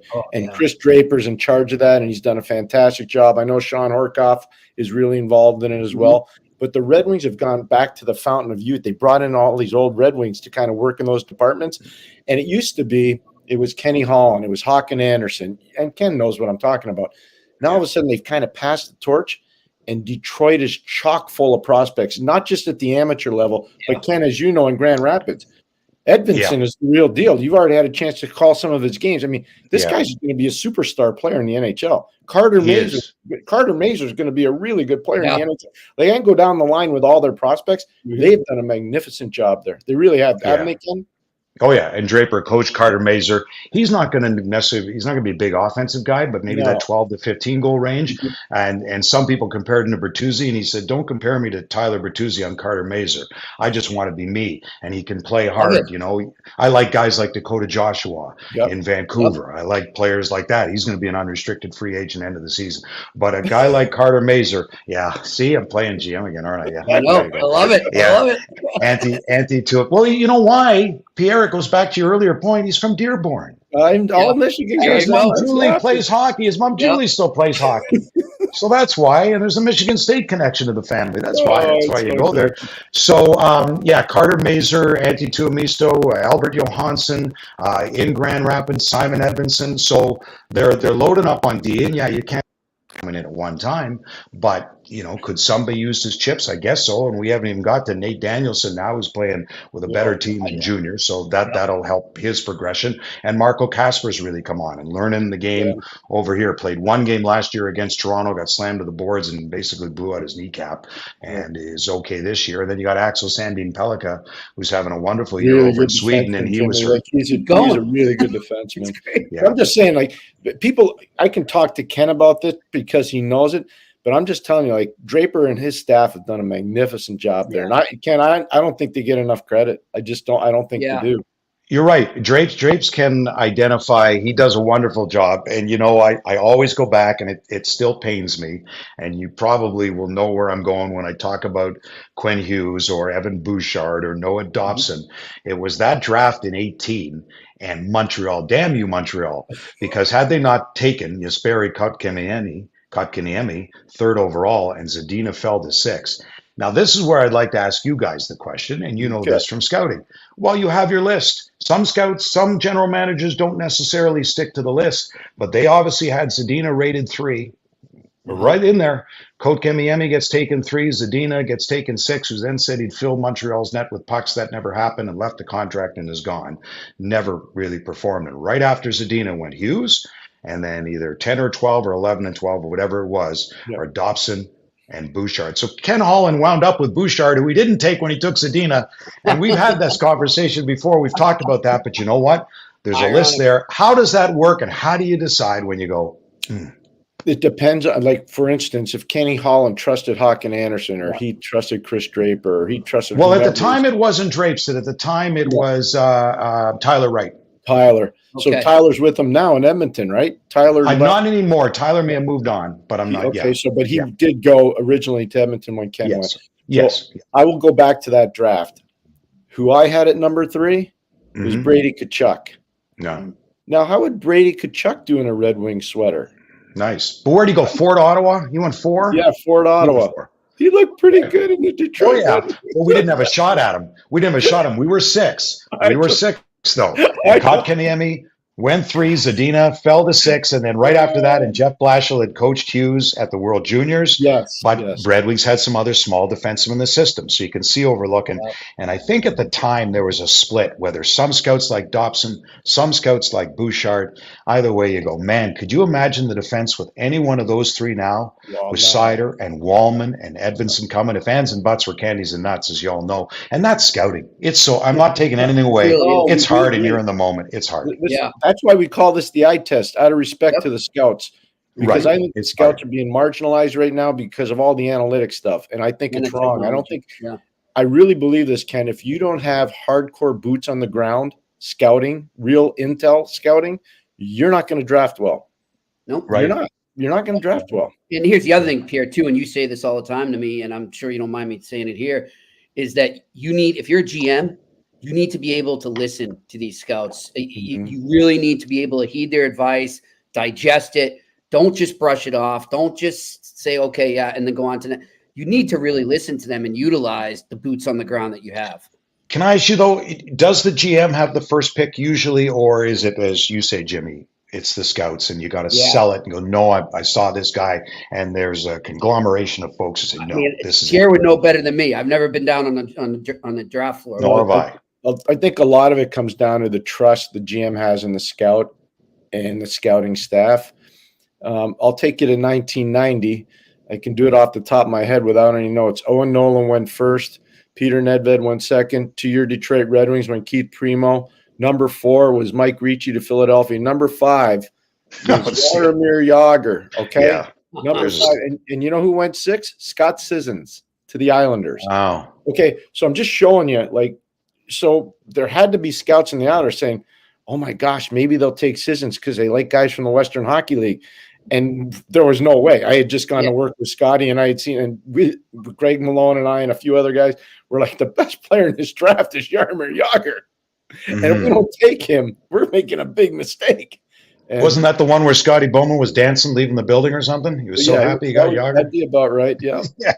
Chris Draper's in charge of that, and he's done a fantastic job. I know Sean Horkoff is really involved in it as well. But the Red Wings have gone back to the fountain of youth. They brought in all these old Red Wings to kind of work in those departments. And it used to be, it was Kenny Hall and it was Hawk and Anderson. And Ken knows what I'm talking about. Now all of a sudden they've kind of passed the torch. And Detroit is chock full of prospects, not just at the amateur level, but Ken, as you know, in Grand Rapids, Edvinsson is the real deal. You've already had a chance to call some of his games. I mean, this guy's going to be a superstar player in the NHL. Carter Mazur is going to be a really good player in the NHL. They can't go down the line with all their prospects. They've done a magnificent job there. They really have. Haven't they, Ken? Oh yeah, and Draper, Coach Carter Mazur, he's not going to be a big offensive guy, but maybe that 12 to 15 goal range. And some people compared him to Bertuzzi, and he said, "Don't compare me to Tyler Bertuzzi on Carter Mazur. I just want to be me, and he can play hard." I like guys like Dakota Joshua in Vancouver. I like players like that. He's going to be an unrestricted free agent end of the season. But a guy like Carter Mazur, see, I'm playing GM again, aren't I? Yeah, I know. I love it. I love it. Anti to it. Well, you know why, Pierre? It goes back to your earlier point. He's from Dearborn. I'm all Michigan guys. His mom Julie plays hockey. His mom Julie still plays hockey. So that's why. And there's a Michigan State connection to the family. That's why. That's why you go there. So Carter Mazur, Antti Tuomisto, Albert Johansson, in Grand Rapids, Simon Edvinsson. So they're loading up on D. And you can't come in at one time, but could somebody use his chips? I guess so. And we haven't even got to Nate Danielson now, who's playing with a better team in junior. So that'll help his progression. And Marco Kasper's really come on and learning the game over here. Played one game last year against Toronto, got slammed to the boards and basically blew out his kneecap, and is okay this year. And then you got Axel Sandin Pellikka, who's having a wonderful year over in Sweden. And he was he's a really good defenseman. I'm just saying, people, I can talk to Ken about this because he knows it. But I'm just telling you, Draper and his staff have done a magnificent job there. And I don't think they get enough credit. I don't think they do. You're right. Drapes can identify. He does a wonderful job. And, I always go back, and it still pains me. And you probably will know where I'm going when I talk about Quinn Hughes or Evan Bouchard or Noah Dobson. It was that draft in 2018 and Montreal. Damn you, Montreal. Because had they not taken Jesperi Kotkaniemi, third overall, and Zadina fell to 6th. Now, this is where I'd like to ask you guys the question, and this from scouting. Well, you have your list. Some scouts, some general managers don't necessarily stick to the list, but they obviously had Zadina rated 3. Right in there. Kotkaniemi gets taken 3, Zadina gets taken 6, who then said he'd fill Montreal's net with pucks. That never happened, and left the contract and is gone. Never really performed. And right after Zadina went Hughes, and then either 10 or 12 or 11 and 12 or whatever it was, or Dobson and Bouchard. So Ken Holland wound up with Bouchard, who he didn't take when he took Zadina. And we've had this conversation before. We've talked about that. But you know what? There's a list there. How does that work? And how do you decide when you go, It depends on, for instance, if Kenny Holland trusted Hawk and Anderson, or he trusted Chris Draper, or he trusted. Well, at the time it wasn't Drapes. At the time it was Tyler Wright. Tyler. So Tyler's with them now in Edmonton, right? I'm not anymore. Tyler may have moved on, but I'm not yet. Okay, but he did go originally to Edmonton when Ken went. So yes. I will go back to that draft. Who I had at number 3 was Brady Tkachuk. No. Now, how would Brady Tkachuk do in a Red Wing sweater? Nice. But where'd he go? 4 to Ottawa? You went 4? Yeah, 4 to Ottawa. He looked pretty good in the Detroit. Oh, yeah. Well, we didn't have a shot at him. We were 6. We were 6, though. Kotkaniemi, Went 3, Zadina fell to 6, and then right after that, and Jeff Blashill had coached Hughes at the World Juniors. Yes. But yes. Red Wings had some other small defensemen in the system, so you can see overlooking. And I think at the time there was a split, whether some scouts like Dobson, some scouts like Bouchard. Either way you go, man, could you imagine the defense with any one of those three now? With Seider and Wallman and Edvinsson coming? If ands and buts were candies and nuts, as you all know. And that's scouting. It's so, I'm not taking anything away. It's hard and you're in the moment. It's hard. Listen, that's why we call this the eye test, out of respect to the scouts. Because I think the scouts are being marginalized right now because of all the analytic stuff. And I think it's wrong. I don't think I really believe this, Ken. If you don't have hardcore boots on the ground scouting, real intel scouting, you're not going to draft well. Nope. Right. You're not going to draft well. And here's the other thing, Pierre, too, and you say this all the time to me, and I'm sure you don't mind me saying it here, is that you need, if you're a GM, you need to be able to listen to these scouts. You really need to be able to heed their advice, digest it. Don't just brush it off. Don't just say, okay, yeah, and then go on to that. You need to really listen to them and utilize the boots on the ground that you have. Can I ask you, though, does the GM have the first pick usually, or is it, as you say, Jimmy, it's the scouts and you got to sell it and go, no, I saw this guy, and there's a conglomeration of folks who say, no, this is Pierre would know better than me. I've never been down on the draft floor. Nor have I. I think a lot of it comes down to the trust the GM has in the scout and the scouting staff. I'll take you to 1990. I can do it off the top of my head without any notes. Owen Nolan went first. Peter Nedved went second. 2-year Detroit Red Wings went Keith Primo. Number 4 was Mike Ricci to Philadelphia. Number 5 was Vladimir Yager. Okay. Yeah. Number 5. And you know who went 6? Scott Sissons to the Islanders. Wow. Okay. So I'm just showing you, like, so there had to be scouts in the Islanders saying, oh my gosh, maybe they'll take Sissons because they like guys from the Western Hockey League. And there was no way. I had just gone to work with Scotty, and I had seen, and Greg Malone and I and a few other guys were like, the best player in this draft is Jaromir Jagr. And if we don't take him, we're making a big mistake. And wasn't that the one where Scotty Bowman was dancing, leaving the building or something? He was so happy he got Jagr. That'd be about right. Yeah. Yeah.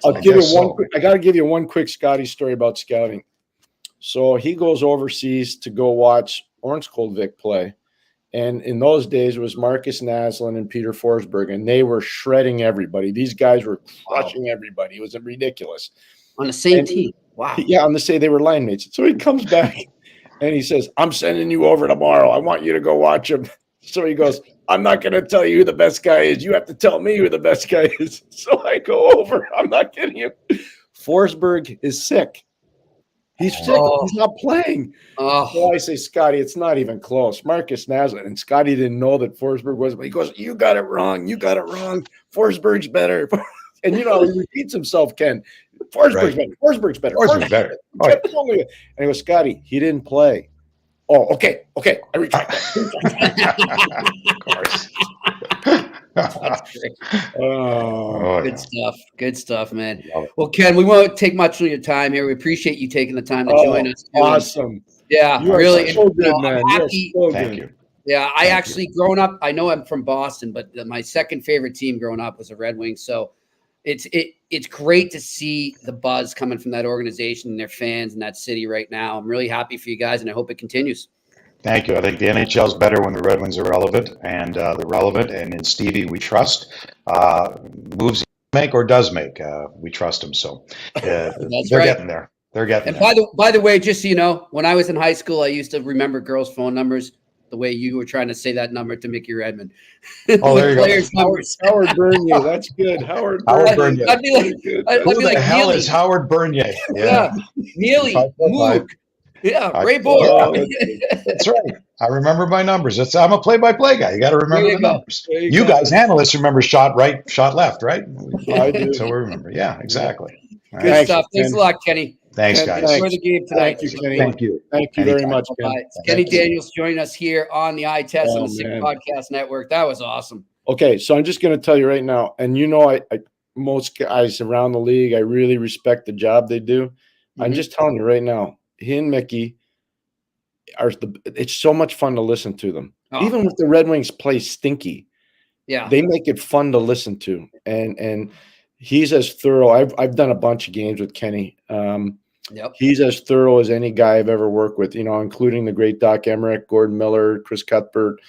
I'll give you one. I got to give you one quick Scotty story about scouting. So he goes overseas to go watch Orange Coldvic play. And in those days, it was Marcus Naslund and Peter Forsberg, and they were shredding everybody. These guys were crushing everybody. It was ridiculous. On the same team. Wow. Yeah, on the same, they were line mates. So he comes back and he says, I'm sending you over tomorrow. I want you to go watch him. So he goes, I'm not going to tell you who the best guy is. You have to tell me who the best guy is. So I go over. I'm not kidding you. Forsberg is sick. He's sick. He's not playing. So I say, Scotty, it's not even close. Marcus Naslund. And Scotty didn't know that Forsberg was. But he goes, you got it wrong. You got it wrong. Forsberg's better. And, you know, he repeats himself, Ken. Forsberg's better. Forsberg's better. Forsberg's better. And he goes, Scotty, he didn't play. Oh, okay. I retract that. Of course. That's great. Good stuff, man. Well, Ken, we won't take much of your time here. We appreciate you taking the time to join us. Awesome. Yeah, you really. So good, man. Thank you. Yeah, I actually, growing up, I know I'm from Boston, but my second favorite team growing up was the Red Wings. So it's great to see the buzz coming from that organization and their fans in that city right now. I'm really happy for you guys, and I hope it continues. Thank you. I think the NHL is better when the Red Wings are relevant, and they're relevant. And in Stevie, we trust moves he make or does make. We trust him. So they're getting there. They're getting there. By the way, just so you know, when I was in high school, I used to remember girls' phone numbers the way you were trying to say that number to Mickey Redmond. Oh, there you go. Howard Bernier. That's good. Howard Bernier. I'd be like, who the hell is Howard Bernier? Yeah. Neely. Moog. Yeah, great boy. That's right. I remember my numbers. I'm a play-by-play guy. You got to remember the numbers. You guys, analysts, remember shot right, shot left, right? I do. So we remember. Yeah, exactly. Good stuff. Thanks a lot, Kenny. Thanks, guys. Enjoy the game tonight. Thank you, Kenny. Thank you. Thank you very much, Ken. Kenny Daniels joining us here on the Eye Test on the Sick Podcast Network. That was awesome. Okay, so I'm just going to tell you right now, and you know, I most guys around the league, I really respect the job they do. I'm just telling you right now, he and Mickey it's so much fun to listen to them. Even if the Red Wings play stinky, they make it fun to listen to. And he's as thorough. I've done a bunch of games with Kenny. Yep. He's as thorough as any guy I've ever worked with, including the great Doc Emmerich, Gordon Miller, Chris Cuthbert.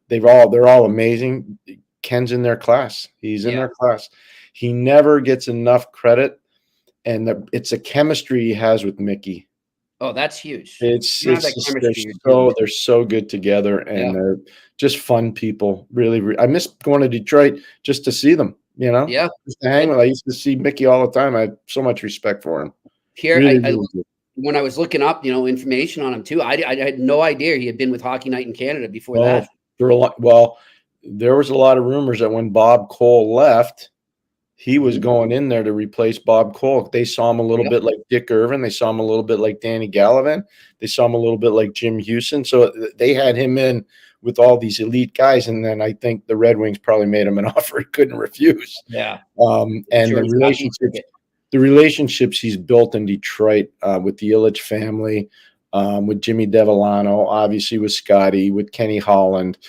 They're all amazing. Ken's in their class. He's in their class. He never gets enough credit, and it's a chemistry he has with Mickey. Oh, that's huge. It's You don't have that just, chemistry, they're so good together, and they're just fun people. Really, I miss going to Detroit just to see them. Yeah. Just to hang with. I used to see Mickey all the time. I have so much respect for him. Here, Really, when I was looking up, information on him too, I had no idea he had been with Hockey Night in Canada before that. There was a lot of rumors that when Bob Cole left, he was going in there to replace Bob Cole. They saw him a little bit like Dick Irvin. They saw him a little bit like Danny Gallivan. They saw him a little bit like Jim Houston. So they had him in with all these elite guys. And then I think the Red Wings probably made him an offer he couldn't refuse. Yeah. And the relationships he's built in Detroit with the Ilitch family, with Jimmy Devellano, obviously with Scotty, with Kenny Holland.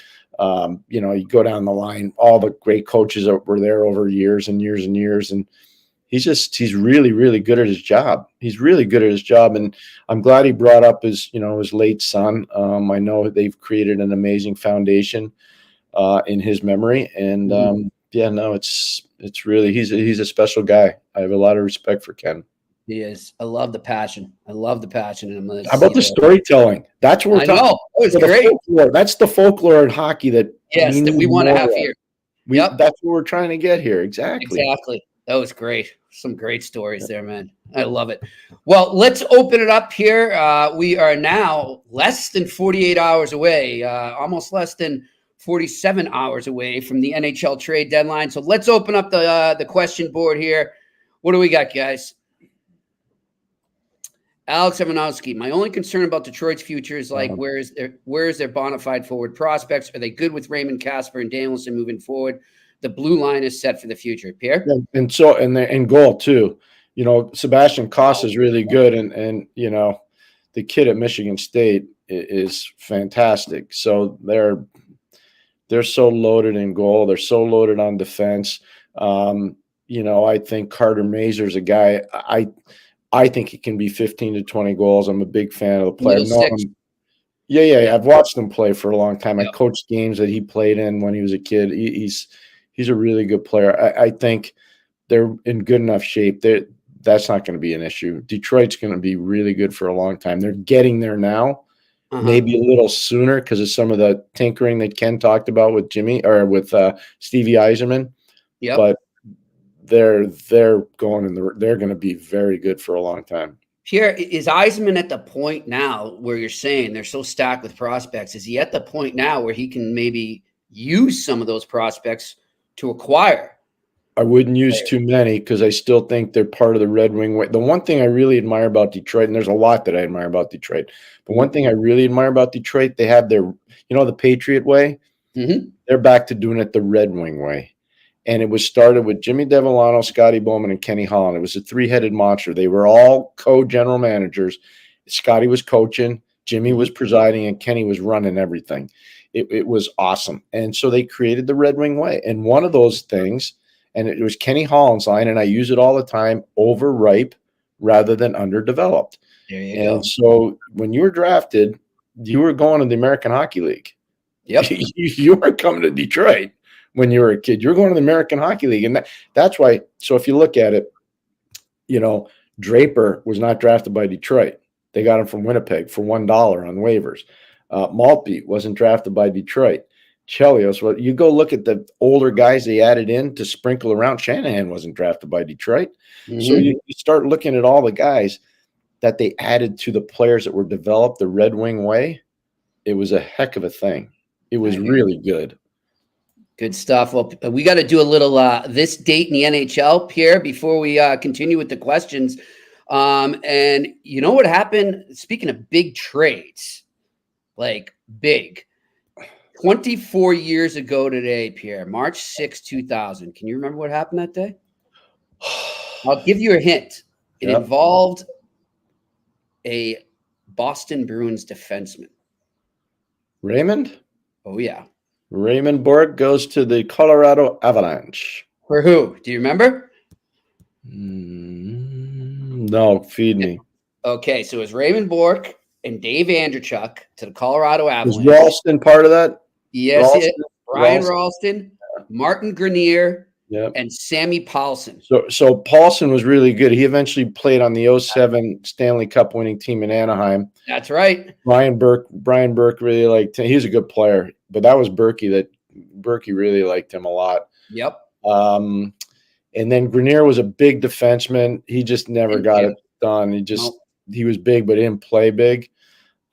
You go down the line, all the great coaches that were there over years and years and years. And he's really, really good at his job. He's really good at his job. And I'm glad he brought up his late son. I know they've created an amazing foundation in his memory. And it's really, he's a special guy. I have a lot of respect for Ken. He is. I love the passion. In him. How about the storytelling? That's what we're talking about. Oh, it's great. Folklore. That's the folklore in hockey that we want to have here. That's what we're trying to get here. Exactly. That was great. Some great stories there, man. I love it. Well, let's open it up here. We are now less than 48 hours away, almost less than 47 hours away from the NHL trade deadline. So let's open up the question board here. What do we got, guys? Alex Evanowski, my only concern about Detroit's future is where is their bona fide forward prospects? Are they good with Raymond, Casper, and Danielson moving forward? The blue line is set for the future. Pierre? And they're in goal too. Sebastian Koss is really good, and the kid at Michigan State is fantastic. So they're so loaded in goal. They're so loaded on defense. I think Carter Mazur's a guy I think he can be 15 to 20 goals. I'm a big fan of the player. I've watched him play for a long time. I coached games that he played in when he was a kid. He's a really good player. I think they're in good enough shape. That's not going to be an issue. Detroit's going to be really good for a long time. They're getting there now, maybe a little sooner because of some of the tinkering that Ken talked about with Jimmy or with Stevie Yzerman. Yeah, but they're going they're going to be very good for a long time. Pierre, is Yzerman at the point now where you're saying they're so stacked with prospects? Is he at the point now where he can maybe use some of those prospects to acquire? I wouldn't use too many because I still think they're part of the Red Wing way. The one thing I really admire about Detroit, and there's a lot that I admire about Detroit, but one thing I really admire about Detroit, they have their, the Patriot way. Mm-hmm. They're back to doing it the Red Wing way. And it was started with Jimmy Devellano, Scotty Bowman, and Kenny Holland. It was a three-headed monster. They were all co-general managers. Scotty was coaching, Jimmy was presiding, and Kenny was running everything. It was awesome. And so they created the Red Wing way. And one of those things, and it was Kenny Holland's line, and I use it all the time, overripe rather than underdeveloped. There you go. And so when you were drafted, you were going to the American Hockey League. Yep. You were coming to Detroit. When you were a kid, you're going to the American Hockey League. And that's why. So if you look at it, Draper was not drafted by Detroit. They got him from Winnipeg for $1 on waivers. Maltby wasn't drafted by Detroit. Chelios, well, you go look at the older guys they added in to sprinkle around. Shanahan wasn't drafted by Detroit. Mm-hmm. So you start looking at all the guys that they added to the players that were developed the Red Wing way. It was a heck of a thing. It was really good. Good stuff. Well, we got to do a little this date in the NHL, Pierre, before we continue with the questions. And you know what happened? Speaking of big trades, like big, 24 years ago today, Pierre, March 6, 2000. Can you remember what happened that day? I'll give you a hint. It involved a Boston Bruins defenseman. Raymond? Oh, yeah. Raymond Borg goes to the Colorado Avalanche. For who? Do you remember? No, feed me. Okay, so it was Raymond Bourque and Dave Andrechuk to the Colorado Was Avalanche. Ralston part of that? Yes, Brian Ralston. Ralston, Martin Grenier, Yeah. and Sammy Paulson. So Paulson was really good. He eventually played on the 07 Stanley Cup winning team in Anaheim. That's right. Brian Burke really liked him. He was a good player, but that was Berkey really liked him a lot. Yep. And then Grenier was a big defenseman. He just never got it done. He was big, but he didn't play big.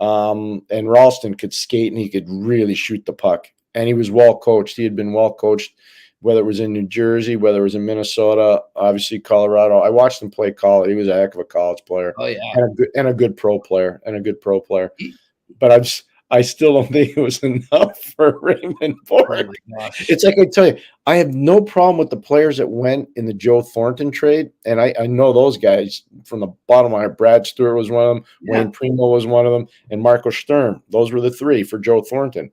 And Ralston could skate and he could really shoot the puck. And he was well coached. He had been well coached, whether it was in New Jersey, whether it was in Minnesota, obviously Colorado. I watched him play college. He was a heck of a college player. Oh yeah, and a good pro player. But I still don't think it was enough for Raymond Bourque. Oh my gosh. It's like I tell you, I have no problem with the players that went in the Joe Thornton trade, and I know those guys from the bottom of my heart. Brad Stewart was one of them. Yeah. Wayne Primo was one of them, and Marco Sturm. Those were the three for Joe Thornton.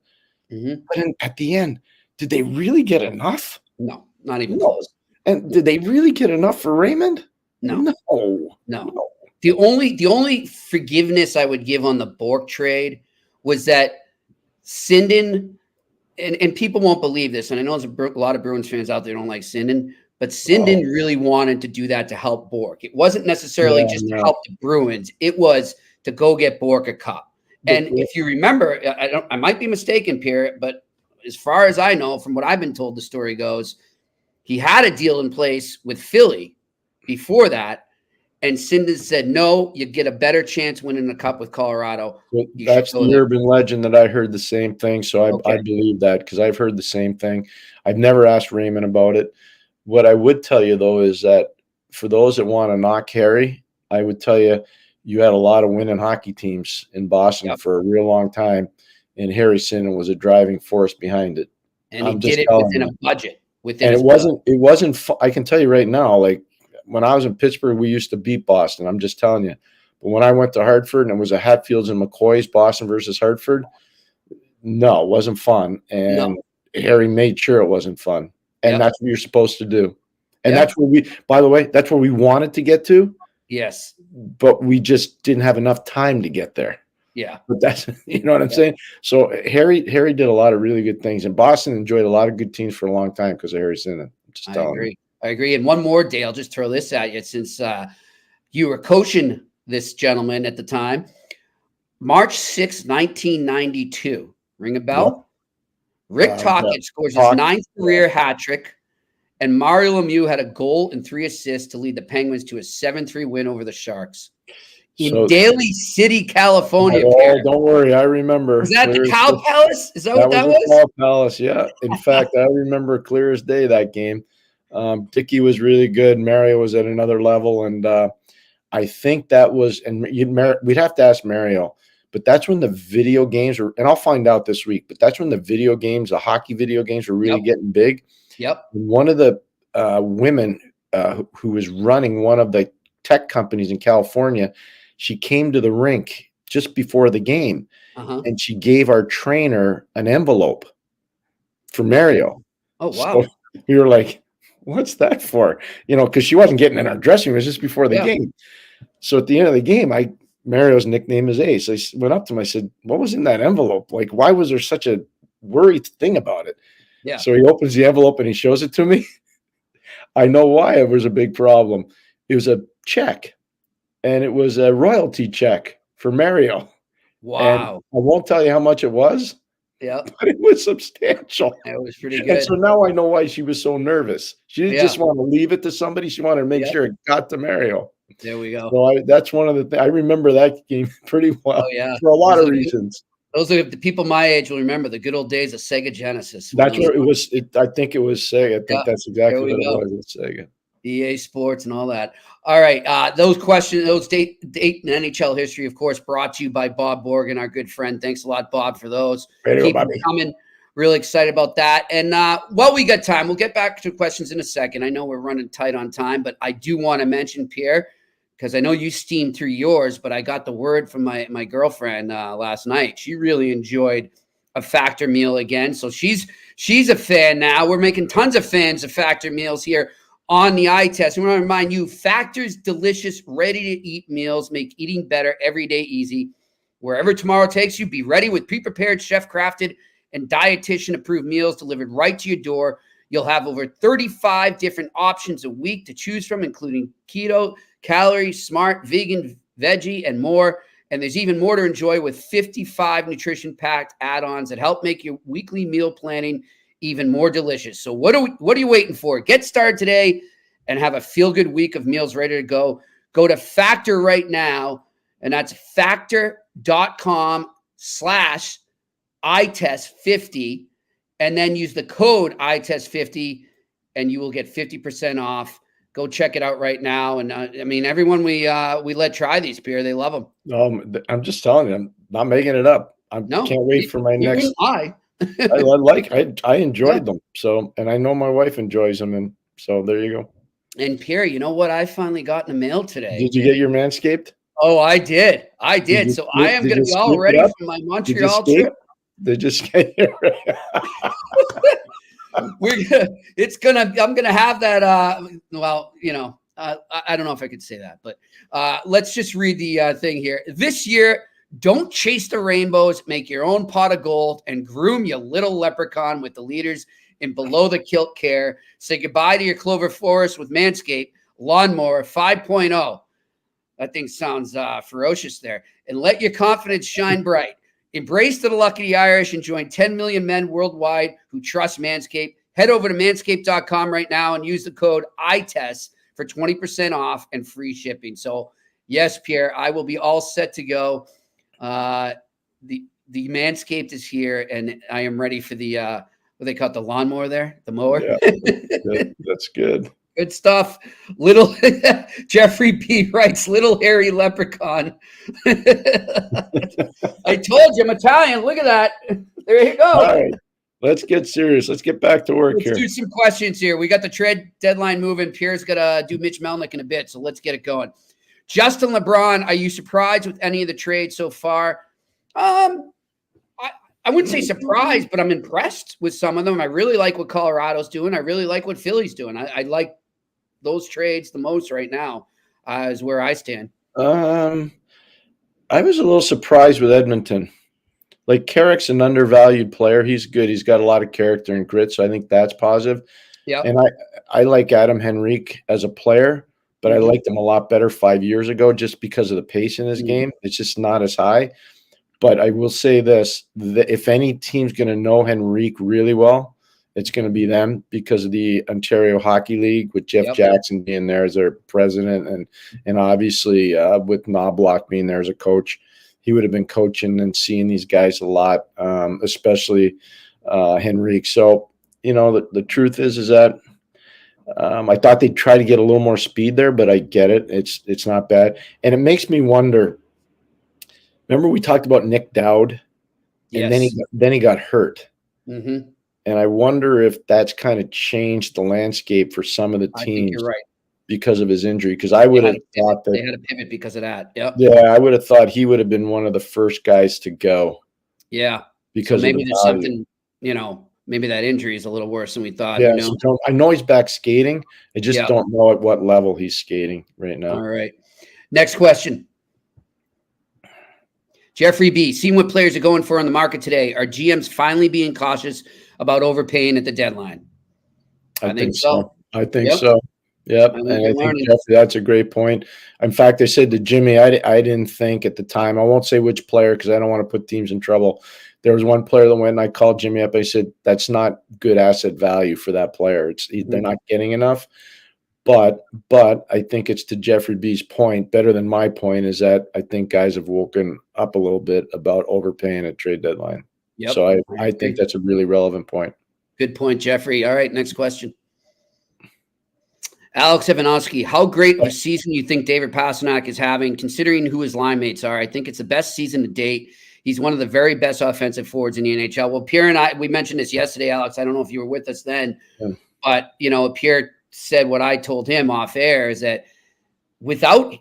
Mm-hmm. But at the end, did they really get enough? No, not even close. And did they really get enough for Raymond? No. The only forgiveness I would give on the Bourque trade was that Sinden, and people won't believe this, and I know there's a lot of Bruins fans out there who don't like Sinden, but Sinden really wanted to do that to help Bourque. It wasn't necessarily to help the Bruins. It was to go get Bourque a cup. And if you remember, I might be mistaken, Pierre, but as far as I know, from what I've been told, the story goes, he had a deal in place with Philly before that, and Sinden said, no, you get a better chance winning the cup with Colorado. Well, that's the urban legend that I heard the same thing, so I believe that because I've heard the same thing. I've never asked Raymond about it. What I would tell you, though, is that for those that want to knock Harry, I would tell you, you had a lot of winning hockey teams in Boston for a real long time, and Harry Sinden was a driving force behind it. And he did it within a budget. And it wasn't. I can tell you right now, like when I was in Pittsburgh, we used to beat Boston. I'm just telling you. But when I went to Hartford and it was a Hatfields and McCoys, Boston versus Hartford, no, it wasn't fun. And Harry made sure it wasn't fun. And that's what you're supposed to do. And that's where by the way, that's where we wanted to get to. Yes. But we just didn't have enough time to get there. Yeah. But that's, you know what I'm saying? So Harry did a lot of really good things. And Boston enjoyed a lot of good teams for a long time because of Harry Sinden. I agree. And one more, Dale, just throw this at you since you were coaching this gentleman at the time. March 6, 1992. Ring a bell? Rick Tocchet scores his 9th career hat trick, and Mario Lemieux had a goal and 3 assists to lead the Penguins to a 7-3 win over the Sharks. In Daly City, California. Don't worry, I remember. Was that the Cow Palace? Is that what that was? Cow Palace, yeah. In fact, I remember clear as day that game. Dickey was really good. Mario was at another level, and I think that was. And we'd have to ask Mario, but that's when the video games were. And I'll find out this week. But that's when the hockey video games, were really getting big. Yep. And one of the women who was running one of the tech companies in California, she came to the rink just before the game, and she gave our trainer an envelope for Mario. Oh, wow. So we were like, what's that for? You know, because she wasn't getting in our dressing room. It was just before the game. So at the end of the game, Mario's nickname is Ace. I went up to him. I said, what was in that envelope? Like, why was there such a worried thing about it? Yeah. So he opens the envelope and he shows it to me. I know why it was a big problem. It was a check, and it was a royalty check for Mario. Wow. And I won't tell you how much it was. Yeah. But it was substantial. It was pretty good. And so now I know why she was so nervous. She didn't just want to leave it to somebody. She wanted to make sure it got to Mario. There we go. So that's one of the things. I remember that game pretty well for a lot of reasons. Those are the people my age will remember the good old days of Sega Genesis. That's what it was. I think it was Sega. I think that's exactly what it was. It's Sega. EA Sports and all that. All right. Those questions, those date in NHL history, of course, brought to you by Bob Borgen, our good friend. Thanks a lot, Bob, for those. Keep them coming. Really excited about that. And while we got time, we'll get back to questions in a second. I know we're running tight on time, but I do want to mention, Pierre, because I know you steamed through yours, but I got the word from my girlfriend last night. She really enjoyed a Factor meal again. So she's a fan now. We're making tons of fans of Factor meals here on the eye test. And we want to remind you, Factor's delicious, ready-to-eat meals make eating better every day easy. Wherever tomorrow takes you, be ready with pre-prepared, chef-crafted, and dietitian-approved meals delivered right to your door. You'll have over 35 different options a week to choose from, including keto, calorie, smart, vegan, veggie, and more. And there's even more to enjoy with 55 nutrition-packed add-ons that help make your weekly meal planning even more delicious. So what are you waiting for? Get started today and have a feel-good week of meals ready to go. Go to Factor right now, and that's factor.com/iTest50, and then use the code iTest50, and you will get 50% off. Go check it out right now. And I mean, everyone we let try these, Pierre, they love them. I'm just telling you, I'm not making it up. Can't wait for my next. I enjoyed them. So, and I know my wife enjoys them. And so there you go. And Pierre, you know what? I finally got in the mail today. Did you get your Manscaped? Oh, I did. So I am going to be all ready for my Montreal trip. They just get here. I'm gonna have that. I don't know if I could say that, but let's just read the thing here. This year, don't chase the rainbows, make your own pot of gold, and groom your little leprechaun with the leaders in below the kilt care. Say goodbye to your clover forest with Manscaped Lawnmower 5.0. That thing sounds ferocious there. And let your confidence shine bright. Embrace the luck of the Irish and join 10 million men worldwide who trust Manscaped. Head over to manscaped.com right now and use the code ITEST for 20% off and free shipping. So, yes, Pierre, I will be all set to go. The Manscaped is here, and I am ready for the what they call it, the lawnmower there, the mower. Yeah, that's good. Good stuff. Little Jeffrey B writes, little hairy leprechaun. I told you I'm Italian. Look at that. There you go. All right. Let's get serious. Let's get back to work here. Let's do some questions here. We got the trade deadline moving. Pierre's got to do Mitch Melnick in a bit, so let's get it going. Justin LeBron, are you surprised with any of the trades so far? I wouldn't say surprised, but I'm impressed with some of them. I really like what Colorado's doing. I really like what Philly's doing. I like those trades the most right now, is where I stand. I was a little surprised with Edmonton. Like, Carrick's an undervalued player. He's good. He's got a lot of character and grit, so I think that's positive. Yeah. And I like Adam Henrique as a player, but I liked him a lot better 5 years ago just because of the pace in his game. It's just not as high. But I will say this, that if any team's going to know Henrique really well, it's going to be them because of the Ontario Hockey League with Jeff Jackson being there as their president and obviously with Knobloch being there as a coach. He would have been coaching and seeing these guys a lot, especially Henrique. So, the truth is that I thought they'd try to get a little more speed there, but I get it. It's not bad. And it makes me wonder, remember we talked about Nick Dowd? And then he got hurt. Mm-hmm. And I wonder if that's kind of changed the landscape for some of the teams. I think you're right. Because of his injury, because I would have thought that they had a pivot because of that. Yep. Yeah, I would have thought he would have been one of the first guys to go. Yeah, because so maybe there's something, maybe that injury is a little worse than we thought. Yeah, so I know he's back skating. I just don't know at what level he's skating right now. All right, next question. Jeffrey B, seeing what players are going for on the market today, are GMs finally being cautious about overpaying at the deadline? I think so. I think so. Yep, and I think Jeffrey, that's a great point. In fact, I said to Jimmy, I didn't think at the time, I won't say which player because I don't want to put teams in trouble. There was one player that went and I called Jimmy up. I said, that's not good asset value for that player. They're not getting enough. But I think it's to Jeffrey B's point, better than my point, is that I think guys have woken up a little bit about overpaying at trade deadline. Yep. So I think that's a really relevant point. Good point, Jeffrey. All right, next question. Alex Ivanovsky, how great of a season you think David Pastrnak is having, considering who his line mates are? I think it's the best season to date. He's one of the very best offensive forwards in the NHL. Well, Pierre and I, we mentioned this yesterday, Alex. I don't know if you were with us then, but, Pierre said what I told him off air is that without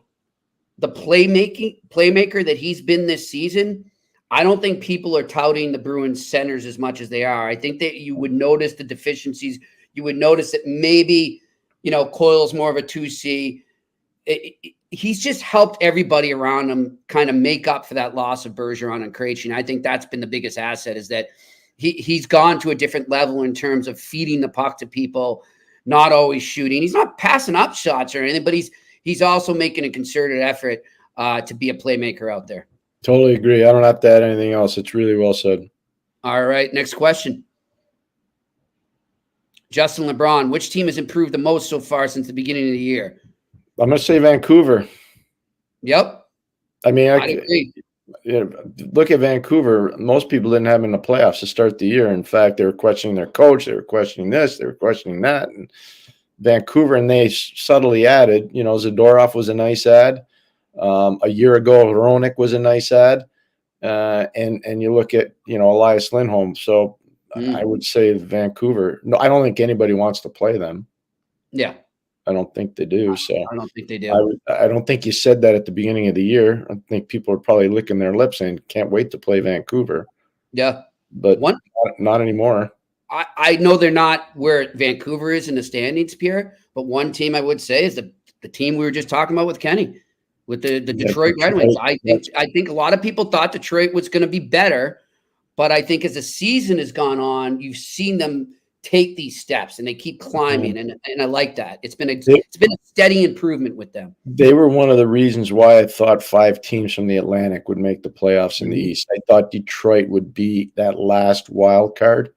the playmaker that he's been this season, I don't think people are touting the Bruins centers as much as they are. I think that you would notice the deficiencies. You would notice that maybe Coyle's more of a 2C. He's just helped everybody around him kind of make up for that loss of Bergeron and Krejci. I think that's been the biggest asset, is that he's gone to a different level in terms of feeding the puck to people, not always shooting. He's not passing up shots or anything, but he's also making a concerted effort to be a playmaker out there. Totally agree. I don't have to add anything else. It's really well said. All right, next question. Justin LeBron, which team has improved the most so far since the beginning of the year? I'm going to say Vancouver. Yep. I mean, I agree. Look at Vancouver. Most people didn't have them in the playoffs to start the year. In fact, they were questioning their coach. They were questioning this. They were questioning that. And Vancouver, and they subtly added, Zadorov was a nice add. A year ago, Hronek was a nice add. And you look at, Elias Lindholm. So I would say Vancouver. No, I don't think anybody wants to play them. Yeah. I don't think they do. So I don't think they do. I don't think you said that at the beginning of the year. I think people are probably licking their lips saying, can't wait to play Vancouver. Yeah. But not anymore. I know they're not where Vancouver is in the standings, Pierre, but one team I would say is the team we were just talking about with Kenny, with the Detroit Red Wings. I think a lot of people thought Detroit was going to be better, but I think as the season has gone on, you've seen them take these steps and they keep climbing, and I like that. It's been a steady improvement with them. They were one of the reasons why I thought 5 teams from the Atlantic would make the playoffs in the East. I thought Detroit would be that last wild card.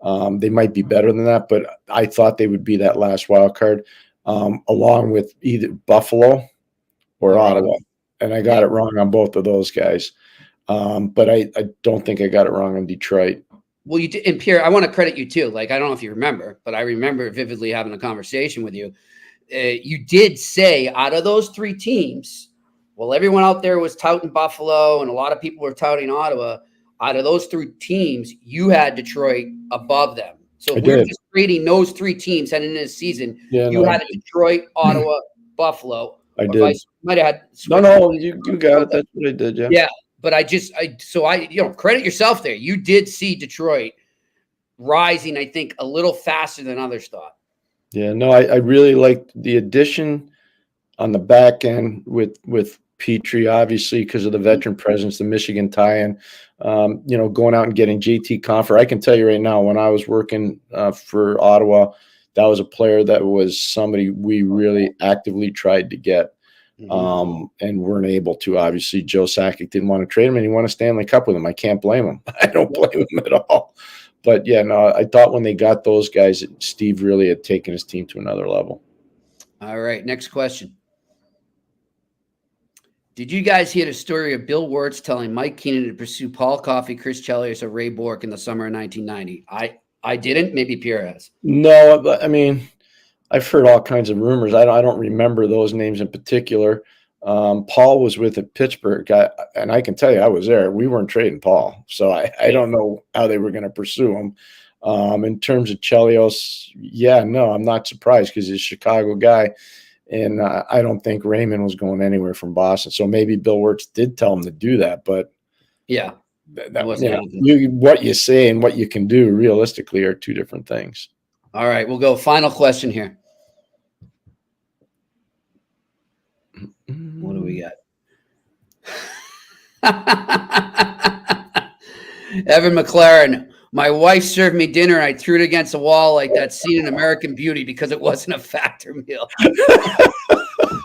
They might be better than that, but I thought they would be that last wild card, along with either Buffalo or Ottawa. And I got it wrong on both of those guys. But I don't think I got it wrong on Detroit. Well, you did, and Pierre, I want to credit you too. Like, I don't know if you remember, but I remember vividly having a conversation with you. You did say out of those 3 teams, well, everyone out there was touting Buffalo and a lot of people were touting Ottawa. Out of those 3 teams, you had Detroit above them. So if we're just rating those 3 teams heading into the season, you had Detroit, Ottawa, Buffalo. I did. Might have had. No, you got it. That's what I did. Yeah. Yeah. But credit yourself there. You did see Detroit rising, I think, a little faster than others thought. Yeah, no, I really liked the addition on the back end with Petrie, obviously, because of the veteran presence, the Michigan tie-in, going out and getting JT Compher. I can tell you right now, when I was working for Ottawa, that was a player that was somebody we really actively tried to get. And weren't able to. Obviously, Joe Sakic didn't want to trade him, and he won a Stanley Cup with him. I can't blame him. I don't blame him at all. But yeah, no, I thought when they got those guys, Steve really had taken his team to another level. All right, next question. Did you guys hear the story of Bill Wirtz telling Mike Keenan to pursue Paul Coffey, Chris Chelios, or Ray Bourque in the summer of 1990? I didn't. Maybe Pierre has. No, but I mean, I've heard all kinds of rumors. I don't remember those names in particular. Paul was with Pittsburgh, and I can tell you I was there. We weren't trading Paul, so I don't know how they were going to pursue him. In terms of Chelios, I'm not surprised because he's a Chicago guy, and I don't think Raymond was going anywhere from Boston. So maybe Bill Wirtz did tell him to do that, but what you say and what you can do realistically are 2 different things. All right, we'll go final question here. What do we got? Evan McLaren, my wife served me dinner and I threw it against the wall like that scene in American Beauty because it wasn't a Factor meal.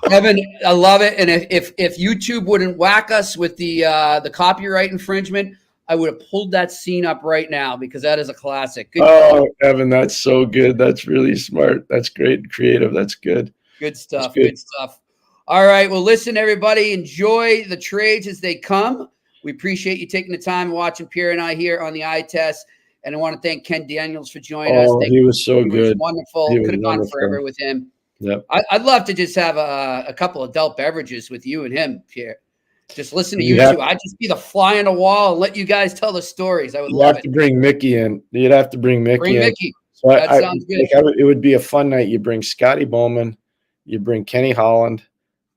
Evan, I love it. And if YouTube wouldn't whack us with the copyright infringement, I would have pulled that scene up right now because that is a classic. Good call. Evan, that's so good. That's really smart. That's great and creative. That's good. Good stuff. Good stuff. All right. Well, listen, everybody, enjoy the trades as they come. We appreciate you taking the time and watching Pierre and I here on the Eye Test. And I want to thank Ken Daniels for joining us. He was so good. Wonderful. Could have gone forever with him. Yep. I'd love to just have a couple of adult beverages with you and him, Pierre. Just listen to you two. I'd just be the fly on the wall and let you guys tell the stories. I would love it. You'd have to bring Mickey in. You'd have to bring Mickey in. So that sounds good. It would be a fun night. You bring Scotty Bowman, you bring Kenny Holland,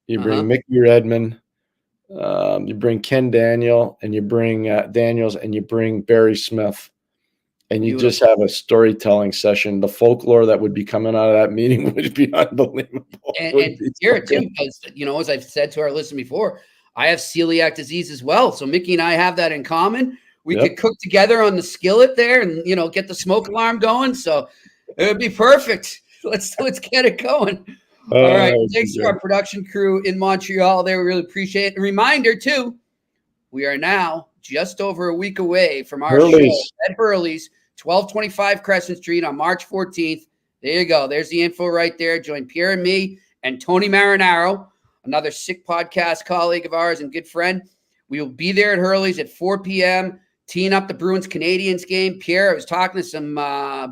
you bring Mickey Redmond, you bring Ken Daniel, and you bring Daniels, and you bring Barry Smith. and you just have a storytelling session. The folklore that would be coming out of that meeting would be unbelievable. And here too, because as I've said to our listener before, I have celiac disease as well. So Mickey and I have that in common. We could cook together on the skillet there and get the smoke alarm going. So it would be perfect. Let's get it going. All right. Thanks to our production crew in Montreal there. We really appreciate it. A reminder too, we are now just over a week away from our show at Hurley's, 1225 Crescent Street on March 14th. There you go. There's the info right there. Join Pierre and me and Tony Marinaro, another Sick Podcast colleague of ours and good friend. We will be there at Hurley's at 4 p.m. teeing up the Bruins-Canadiens game. Pierre, I was talking to some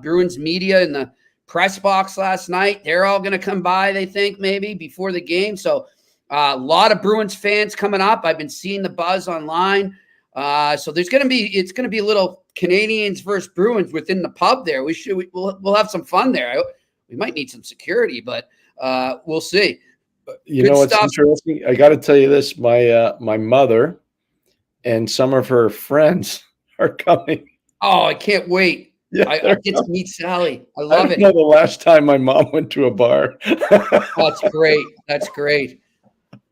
Bruins media in the press box last night. They're all going to come by, they think, maybe before the game. So a lot of Bruins fans coming up. I've been seeing the buzz online. So it's going to be a little Canadians versus Bruins within the pub there. We'll have some fun there. We might need some security, but we'll see. You know what's interesting? I got to tell you this: my mother and some of her friends are coming. Oh, I can't wait! Yeah, I get to meet Sally. I love it. I know the last time my mom went to a bar. That's great. That's great.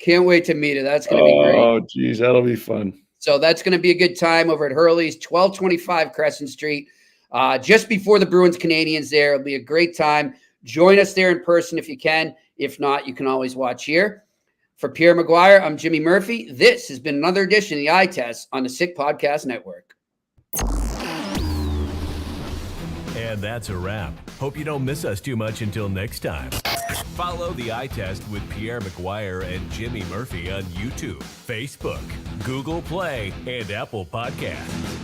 Can't wait to meet her. That's going to be great. Oh, geez, that'll be fun. So that's going to be a good time over at Hurley's, 1225 Crescent Street, just before the Bruins-Canadiens there. It'll be a great time. Join us there in person if you can. If not, you can always watch here. For Pierre McGuire, I'm Jimmy Murphy. This has been another edition of the Eye Test on the Sick Podcast Network. And that's a wrap. Hope you don't miss us too much until next time. Follow the Eye Test with Pierre McGuire and Jimmy Murphy on YouTube, Facebook, Google Play, and Apple Podcasts.